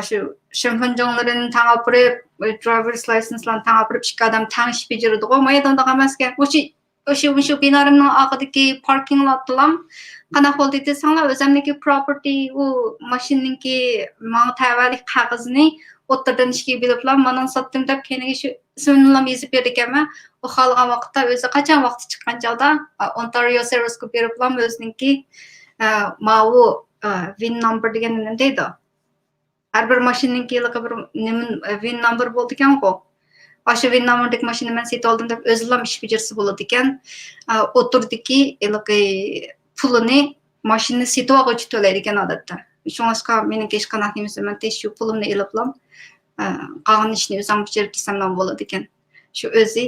shu shampanjonlarini tang olib berib driver's license'larni tang olib berib ikki odam tang ish bajaradiku maydonda emaskan o'sha binorimning oldidagi parking lotlam qanaqa bo'ldi desanglar o'zimniki property u mashinaningki manga tavallik qog'ozini o'ttirdan ishga biliblar mana sotdim deb keyingi shu ismini yozib berdi ekanman u xohlagan vaqtda o'zi qachon vaqti chiqqan chog'da Ontario Service'ga beriblar o'ziniki mau VIN number degan nima deydi har bir mashinaniki bir VIN number bo'ldi ekan-ku o'sha VIN numberdagi mashina men sotib oldim deb o'zim ish bajarsa bo'ladi ekan o'tirdiki pulini mashina sotib oluvchi to'laydi ekan odatda shunga meniki hech qanaqa nemasi men shu pulimni iliblam qolgan ishni o'zim bajarib kelsam bo'ladi ekan shu o'zi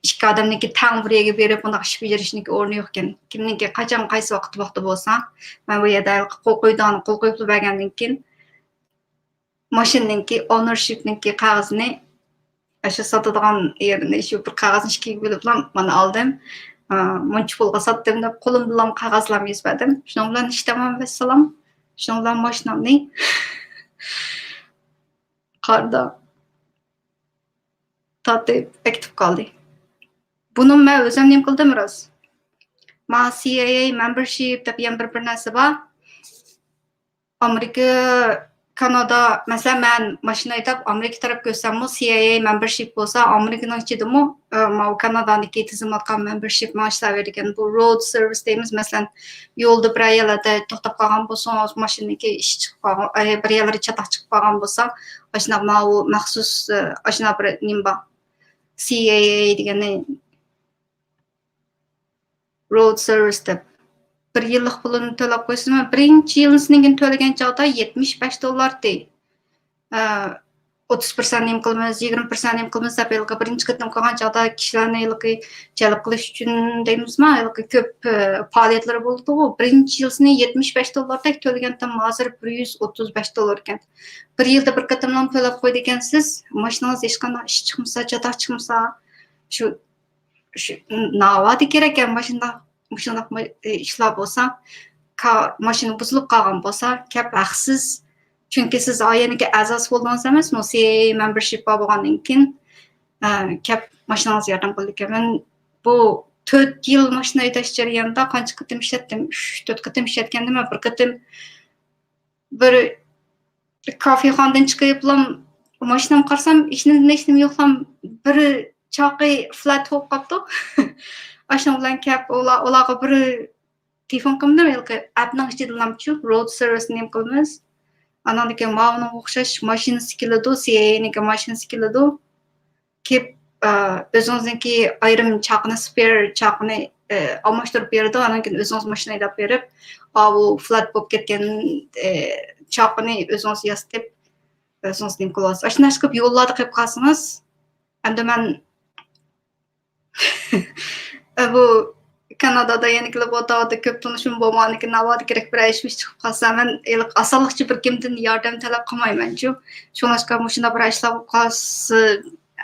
ikki odamniki tang biriga berib bunaqa ish bajarishniki o'rni yo'q ekan kimniki qachon qaysi vaqtda bo'lsa men bu yerda qo'l qo'yib bergandan keyin mashinaniki ownershipniki qog'ozini shu sotadigan yerini shu bir qog'ozni ishga biliblam mana oldim muncha pulga sotdim deb qo'lim bilan qog'ozlarni yozmadim shuning bilan ish tamom vassalom shuning bilan mashinamni qarda tatib aktiv qoldi buni men o'zim nima qildim rost ma CIA membership deb ham bir narsa bor Amerika Kanada mesela men mashina aytib Amerika tarafga o'tsammi CIA membership bo'lsa Amerikaning ichidami mau Kanadadagi tizimotgan membership mashinalar ekan bu road service deymiz masalan yo'lda bir yerlarda to'xtab qolgan bo'lsangiz mashinaniki ish chiqib qolgan bir yerlarda chatoq chiqib qolgan bo'lsa mashina mau maxsus mashina bir nima bor CIA degani road service deb bir yillik pulini to'lab qo'ysam birinchi yilini to'lagan chog'da $75 dey 30% nima qilamiz 20% nima qilamiz deb birinchi qatam qolgan chog'da kishilarni jalb qilish uchun deymizmi ko'p faoliyatlar bo'ldi birinchi yilini $75 dek to'lagandan hozir $135 ekan bir yilda bir qatamdan to'lab qo'ydi ekansiz mashinangiz hech qanday ish chiqmasa chatoq chiqmasa shu navati kerak ekan shundoq ishlar bo'lsa mashina buzilib qolgan bo'lsa kap haqsiz Çünkü siz ayeniga a'zosi bo'ldingiz emas, CIA membership bo'lgandan keyin kep mashinangizga yordam qildi ekan. Men bu 4 yil mashina haydash jarayonida qancha qitim ishlatdim? 3-4 qitim ishlatgandim. Bir qitim bir kafexonadan chiqib mashinam qarsam, ishnim yo'qlam bir chaqi flat bo'lib qoldi. Ashun bilan kep ularga bir telefon qildim, yo'q, appning ichidalamchu road service name qilamiz. Andan keyin ma'lum o'xshash mashinasi keladi, CA'niki mashinasi keladi. Kep o'zingizniki ayrim chaqni spare chaqni almashtirib berdi. Andan keyin o'zingiz mashina haydab berib, bu flat bo'lib ketgan chaqni o'zingiz yasatib o'zingiz nima qilasiz. Ashuna chiqib yo'llarda qilib qolsangiz, endi men bu Kanadada yeniliklar o'tadi, ko'p tanishim bo'lmagani navod kerak bir ish chiqib qolsa, men osonlikcha bir kimdan yordam talab qilmayman-ku. Shunga shunda bir ishlar bo'lib qolsa,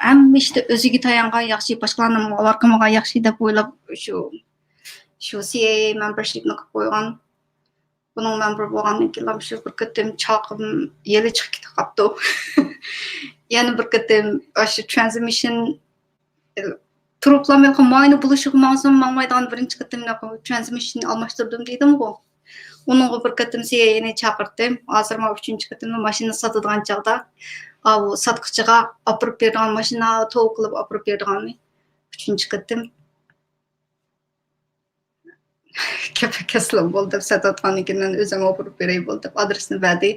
hamma ishda o'ziga tayangan yaxshi, boshqalarni olar qilmagan yaxshi deb o'ylab shu CA membershipni qilib qo'ygan. Buning member bo'lgandan keyin shu bir qitim chaqim yeli chiqib ketib qoldi. Yana bir qitim shu transmission turuplamay mayni buluşuq mağazam mağmaydan birinci qitimda transmission almashtirdim deydim-ku. Onun bir qitim CA'ni chaqirdim. Hozir men 3-chi qitimda mashina sotadigan chaqda bu sotqichiga olib bergan mashina to'q qilib olib berganni 3-chi qitim kaslam bo'ldi deb sotadigandan keyin o'zim olib beray bo'ldi. Adresni berdi,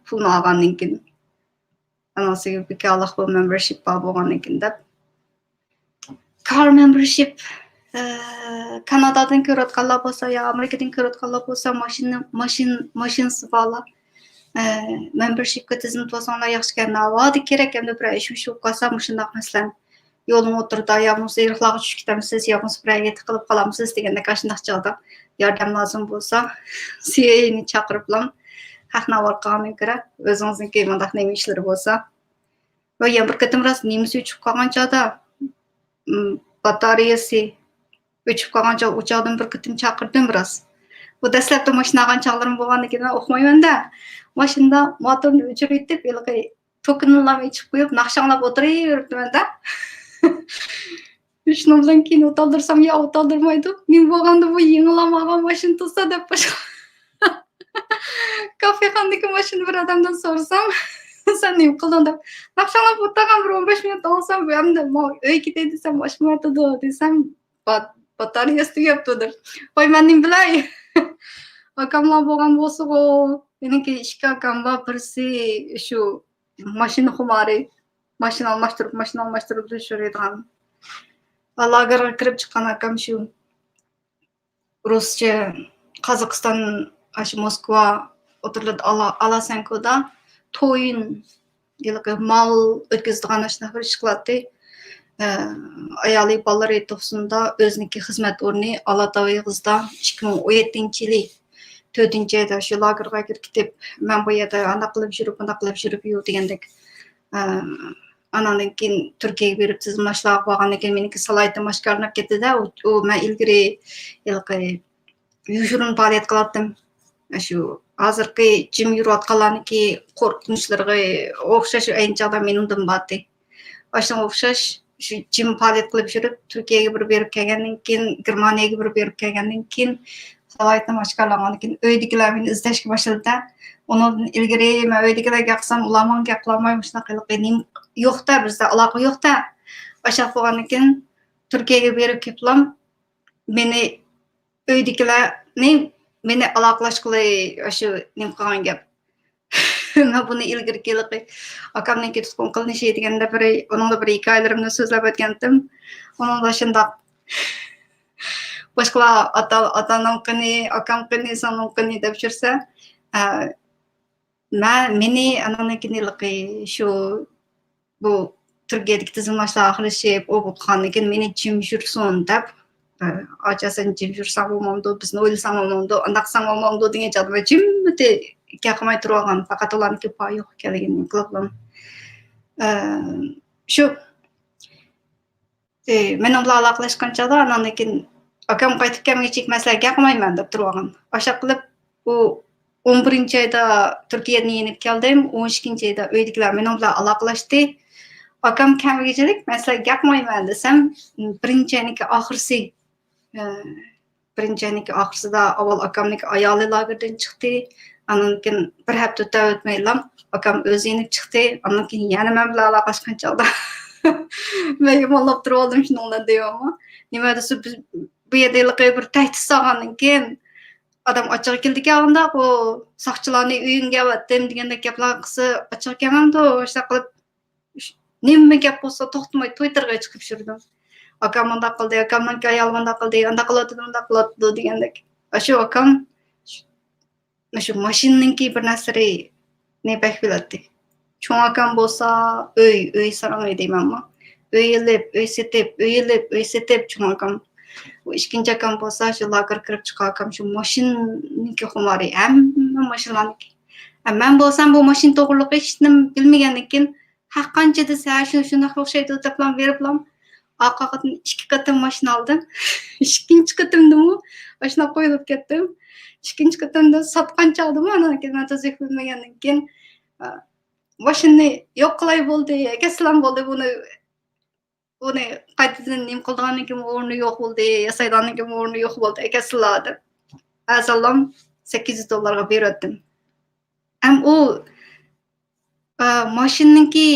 pulni olgandan keyin anasiga bir Allah bu membership bo'lgandan keyin deb car membership Kanadadan ko'rayotganlar bo'lsa yo Amerikadan ko'rayotganlar bo'lsa mashinasi borlar. Membershipga tizim to'sanglar yaxshi ekan. Navodi kerak endi bir ish shu qolsa shundoq masalan yo'lning o'tirda yo musiqalarga tushib ketamsiz yo musiqaga tiqilib qolamsiz deganda qashnoq chog'da yordam lozim bo'lsa CA'ni chaqiriblam haqni orqaga ko'ra o'zingizniki mundaq nima ishlar bo'lsa va yana bir qatim rost nemisi uchib qolgan chog'da batareyasi o'chib qolgancha o'choqdan bir qitim chaqirdim biroz. Bu dastlabda mashinagan chaqlarim bo'lgandan keyin o'qmayman-da. Mashinada motorni o'chirib deb, to'kinlarni ichib qo'yib, naqshanlab o'tiraveribman-da. Shundan bilan keyin o'toldirsam yo o'toldirmaydi. Men bo'lganda bu yengilamagan mashina tursa deb kafexonadagi mashina bir odamdan so'rasam, sen nima qilding deb naqshanlab o'tirgan bir 15 minut olsam, bu hamda uy ketay desam, mashina o'tadi desam, batareyasi tugabdi. Voy men nima bilay. Akamlar bo'lgan bo'lsa-ku, meniki ikki akam bor, birisi shu mashina xumari, mashina almashtirib yuradigan. Lagerga kirib chiqqan akam shu ruscha Qozog'iston, shu Moskva o'tiriladi Alasankoda to'yin mal o'tkazadigan shunaqa bir ish qiladi. Ayoli bolalar to'g'risida o'ziniki xizmat o'rni Alatavig'izda 2017-yili 4-oyda shu lagerga kirib ketib, men bu yerda anaqa qilib yurib degandek. Andan keyin Turkiyaga berib tizimlashlar bo'lgandan keyin meniki salaytda mashqalanib ketdi-da, u men ilgari yushurin faoliyat qilardim. Shu hozirgi jim yurayotganlarniki qo'rqinchlariga o'xshash ayinchada menimdan bordi. O'shanga o'xshash shu jim faoliyat qilib yurib Turkiyaga bir berib kelgandan keyin Germaniyaga bir berib kelgandan keyin salaytda mashqalangandan keyin uydagilar meni izlashga boshladi-da. Ondan ilgari men uydagilarga qilsam, ularga gap qilolmayman, shunaqa qilib yo'qda, bizda aloqa yo'qda. O'sha bo'lgandan keyin Turkiyaga berib keliblam. Meni uydagilarni meni aloqalashqili shu nima qilgan gap. Men buni ilgari kelib akamning tutqun qilinishi deganda uningda bir hikoyalarimni so'zlab o'tgandim. Uningda shundoq boshqalar otam qani, akam qani, sanom qani deb yursa, meni ananikiniligi shu bu Turkiyadagi tizimlashlar qilishib, u bo'lgandan keyin meni jim yursin deb achasan jim yursam bo'lmaydi, bizni o'ylasam bo'lmaydi, andaqsam bo'lmaydi degan joyda jimda gapirmay turgan, faqat ularniki poy yo'q ekanligini qilibman. Shu men bilan aloqalashgan chog'da andan keyin akam qaytib kelmagach masala gapirmayman deb turgan. O'sha qilib u 11 ayda Turkiyadan yenip keldim. 12 ayda uydagilar mening bilan aloqalashdi. Akam kamgicilik, mesela yapmayman desem, birinchi ayniki oxirisi, birinchi ayniki oxirsida avval akamniki ayoli lagerdan chiqdi. Ondan keyin bir hafta o'tmaylam, akam o'zi yenib chiqdi. Ondan keyin yana men bilan aloqalashgan chog'da men yomonlab turib oldim shuninglar deyapman. Nima desa bu yerda bir tahdid solgandan keyin adam ochiq keldi kelganda u soqchilarni uyingga kelyaptim degandek gaplar qilsa ochiq kelmamdi, o'sha qilib nima gap bo'lsa to'xtamay Twitterga chiqib yurdim. Akam bunday qildi, akamning ayoli bunday qildi, unda qiladi degandek. Shu akam shu mashinaniki bir narsari ne bak biladi. Cho'ng akam bo'lsa uy saramay deymanmi. Uy setib cho'ng akam. Bu ikkinchi akam bo'lsa shu lager kirib chiqqan akam shu mashinaniki xumari hamma mashinaniki. Men bo'lsam bu mashin to'g'riliq hech nima bilmagandan keyin har qancha desa shunaqa o'xshaydi deb plan beriblam. Orqadan 2 qatim mashina oldim. Ikkinchi qatimdimi mashina qo'yib ketdim. Ikkinchi qatimda sotgan chog'dim ana keyin tozlik bilmagandan keyin mashinani yo'q qilay bo'ldi, kaslan bo'ldi buni qaytadan nim qilgandan keyin o'rni yo'q bo'ldi, yasaygandan keyin o'rni yo'q bo'ldi, kasladi. Asallam $800 berdim. U mashinaniki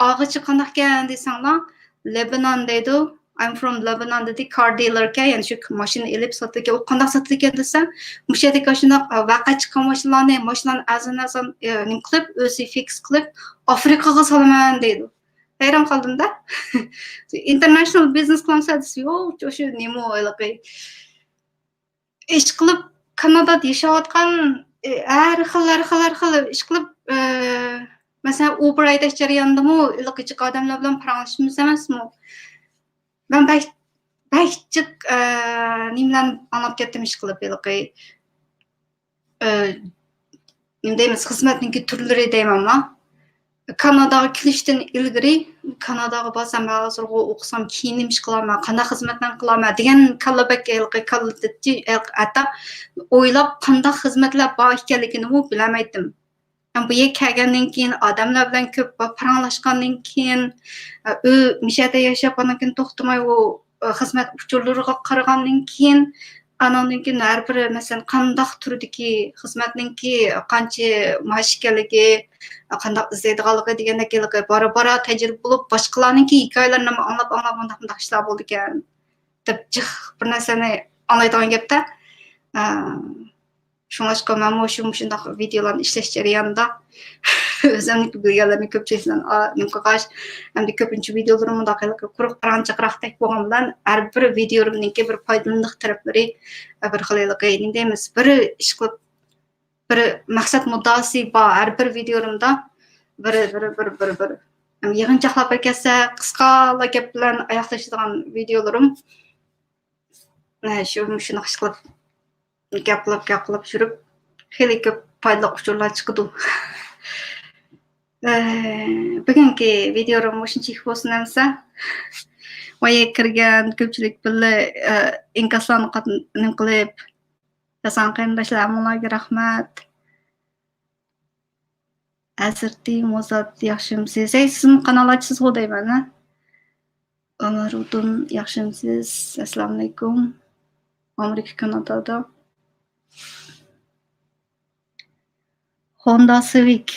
og'ichi qanaqa ekan desanglar, Lebanon deydi. I'm from Lebanon dedi, car dealer ekan, ya'ni shu mashina elib sotgan. U qanaqa sotdi ekan desam, o'sha yerda shunaqa vaqa chiqqan mashinani azan nim qilib, o'zi fix qilib Afrikaga solaman deydi. Hayron qoldim-da. International business qilsa desa, yo'q, o'sha nima o'ylaqi. Ish qilib Kanadada yashayotgan har xil ish qilib mesela Uber aydash jarayonidami ilqichiq odamlar bilan paranglashimiz emasmi? Men bakchiq nimalarni anlab ketdim ish qilib ilqi. Nima deymiz, xizmatning turlari deymanmi? Kanadaga kelishdan ilgari Kanadaga borsam, hozirga o'qisam, keyin nima ish qilaman, qanday xizmatlarni qilaman degan kallabak ilqi kallatchi hatta o'ylab qanday xizmatlar bor ekanligini bilmaydim. Bu yerga kelgandan keyin odamlar bilan ko'p paranglashgandan keyin mishada yashab keyin to'xtamay u xizmat uchurlariga qaragandan keyin anondan keyin har bir masalan qanday turdagi xizmatninki qancha maosh ekanligi, qanday izlaydiganligi degandek bora tajriba bo'lib boshqalarninki hikoyalarini anglab bunday ishlar bo'ldi ekan deb bir narsani anglaydigan gapda. Shunga men shunday videolarni ishlash jarayonida o'zimniki bilganlarni ko'pchilikdan nimqash hamda ko'pincha videolarim bunday quruq paranchiqroqdek bo'lgan bilan har bir videomniki bir foydali taraflari bir xil deymiz, bir ish qilib bir maqsad muddaosi bor har bir videomda bir yig'inchoqlab kelsa qisqa gap bilan oyoqlashadigan videolarim shuni ish qilib gaplab yurib xeyli ko'p foydali uchurlar chiqdi. Bugungi videom shunchalik bo'lsin hamsa. Voyaga kirgan ko'pchilik billa inkaslarni qatnam qilib yazgan qarindoshlarimga rahmat. Azirti Mozat yaxshimisiz? Sizni kanal ochsiz deyman. Umarudun yaxshimisiz? Assalomu alaykum. Amerika Kanadada. Honda Civic.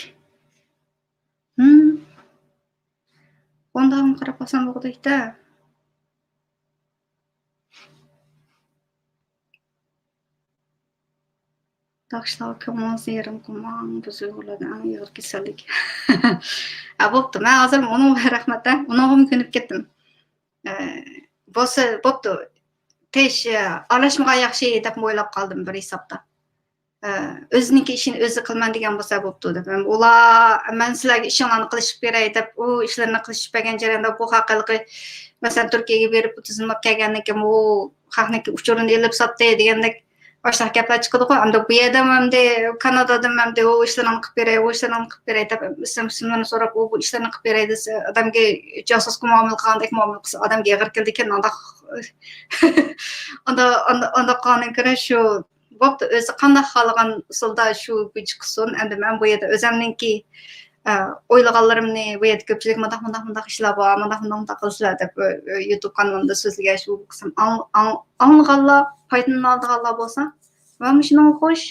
Honda'ni qarab olsam bo'lg'idek-da. Taxshlar ko'nglingizni yerim qilmang, biz uyg'urlardan yig'ir kasallik. Bo'pti, men hozir unga rahmat, unga ko'nib ketdim. Bo'pti. Tesh aralashmagan yaxshi deb o'ylab qoldim bir hisobda. O'ziniki ishini o'zi qilman degan bo'lsa bo'pti deb. Ular men sizlarga ishlarni qilishib beray deb, u ishlarni qilishib bergan jarayonda bu haqida masalan Turkiyaga berib tizimlab kelgandan keyin u haqniki uchurini elib sotdi degandek boshqa gaplar chiqadi-ku. Endi bu yerda hamda Kanadada hamda u ishlarni qilib beray deb ismini so'rab u bu ishlarni qilib beray desa, odamga josusga muomala qilgandek muomala qilsa, odamga yig'ir keldi ekan, unda qonun kira shu Bo'pti, o'zi qanday xohlagan usulda shu kuch qilsin. Endi men bu yerda o'zimninki o'ylaganlarimni bu yerda ko'pchilik mundaq ishlar bor, mundaq qilsizlar deb YouTube kanalimda so'zlagan shu qism anglaganlar, foydalanadiganlar bo'lsa, men shuni xo'sh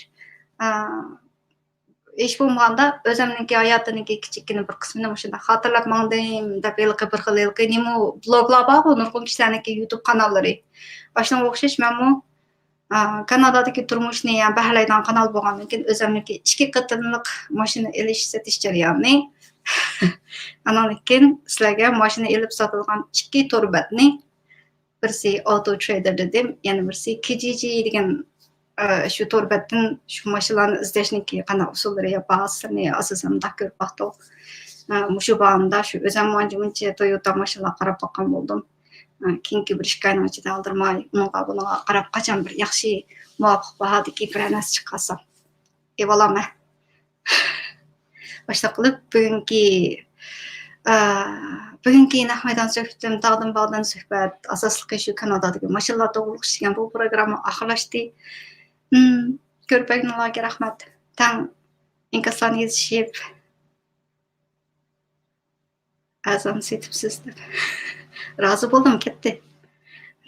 ish bo'lmaganda o'zimninki hayotimniki kichikgina bir qismini shunda xotirlab mangdim deb bir xil nima bloglar bor, nurg'un kishilarniki YouTube kanallari. Shunga o'xshash menmu Kanadadagi turmushni ham baholaydigan kanal bo'lgandan keyin o'zimniki 2 qatimliq mashina elish sotish jarayoni. Andan keyin sizlarga mashina elib sotilgan 2 torbatni birsi Auto Trader dedim, yana birsi Kijiji degan shu torbatdan shu mashinalarni izlashniki qanday usullari bahsini asosan ko'rib vaqtda mushu bag'imda shu o'zim muncha Toyota mashinalar qarab boqqan bo'ldim. Keyingi bir 2 oyning ichida aldirmay, bunga qarab qachon bir yaxshi muvofiq bahodagi bir narsa chiqarsa. Evalama. Boshqa qilib bugungi nahmadan suhbatim taqdim bo'lgan suhbat asosliqi shu Kanadadagi mashinalar to'g'riliq degan bu programma oxirlashdi. Ko'rpaginlarga rahmat. Tang inkaslarni yezishib azon setibsiz deb. Razı bo'ldim, ketdi.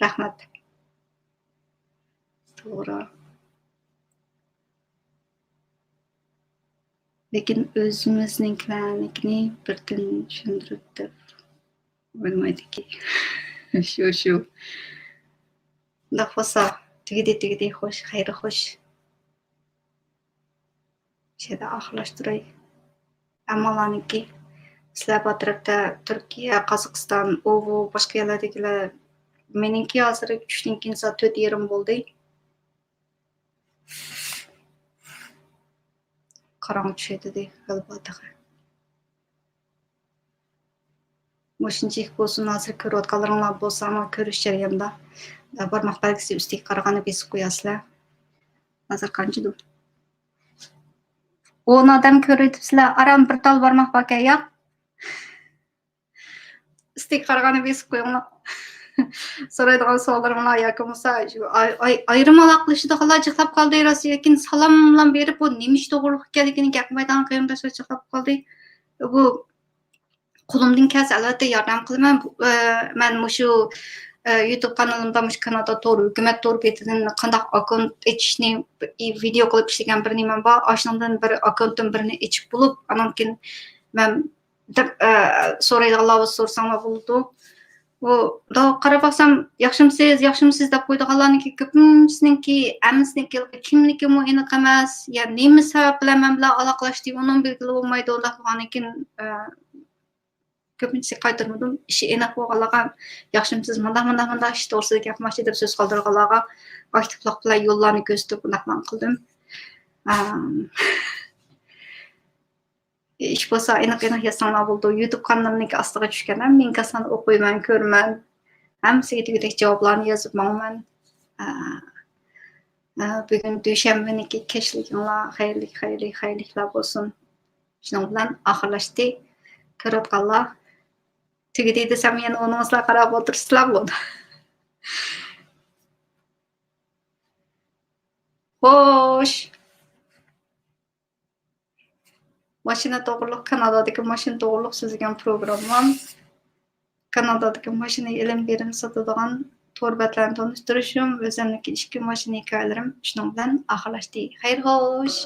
Rahmat. To'g'ri. Lekin o'zimizniklarnikini birdan tushuntirib deb bo'lmaydiki. Shu. Nafasa tugidi xo'sh, xayri xo'sh. Şeyda oxirlashtiray. Ammolarniki sizlar bu tarafda Turkiya, Qozog'iston, boshqa yerlardagilar meniki hozir 3dan keyin soat 4:30 bo'ldi. Qarang tushadi g'albataga. Mo'shinchik bo'lsin, hozir ko'rayotganlaringlar bo'lsa, ama ko'rish jarayonida barmoq belgisi ustiga qarag'anni besib qo'yasizlar. Hozir qanchadir 10 odam ko'rayapsizlar, aram bir tal barmoq baka yo'q. Ustiga qarag'anni besib qo'yinglar. So'raydigan savollarimlar yoki bo'lsa shu ayrim aloqalashadiganlar jiqlab qoldi, lekin salom bilan berib bu nima ish to'g'riliq ekanligini gapmaydan qiymashga jiqlab qoldi. Bu qo'limdan kelsa albatta yordam qilaman. Men shu YouTube kanalimda Kanada to'g'ri hukumat to'g'ri betidan qanday akkaunt ochishni video qilib ishlagan bir nimam bor. Ashundan bir akkauntdan birini ochib bo'lib, andan keyin men so'raydiganlar so'rsanglar bo'ldi. Da qarab baksam yaxshimisiz deb qo'ydiganlarniki ko'pinchisininki amsiniki kimniki mu aniq emas, ya nima sabab bilan men bilan aloqalashdi, uning belgili bo'lmaydi degandan ko'pinchisi qaytarmadim. Ishi aniq bo'lganlarga yaxshimisiz mana ish to'g'risida gapmoqchi deb so'z qoldirganlarga aktivlik bilan yo'llarni ko'rsatib bunaqman qildim. Ish bo'lsa aniq yozsanglar bo'ldi. YouTube kanalimniki ostiga tushganman. Men kasani o'qiyman, ko'raman. Hammasiga tugidek javoblarni yozib mangman. Bugun dushanbaniki kechliginglar xayrliklar bo'lsin. Shuning bilan oxirlashdi. Ko'rayotganlar tugidek desam yana o'zingizlar qarab o'tirsizlar bo'ldi. Xo'sh. Mashina to'g'riliq Kanadadagi mashina to'g'riliq so'zlagan programmam. Kanadadagi mashina ilm berim sotadigan torbatlarni tanishtirishim, o'zimniki 2 mashina hikoyalarim shuning bilan oxirlashdi. Xayr xo'sh.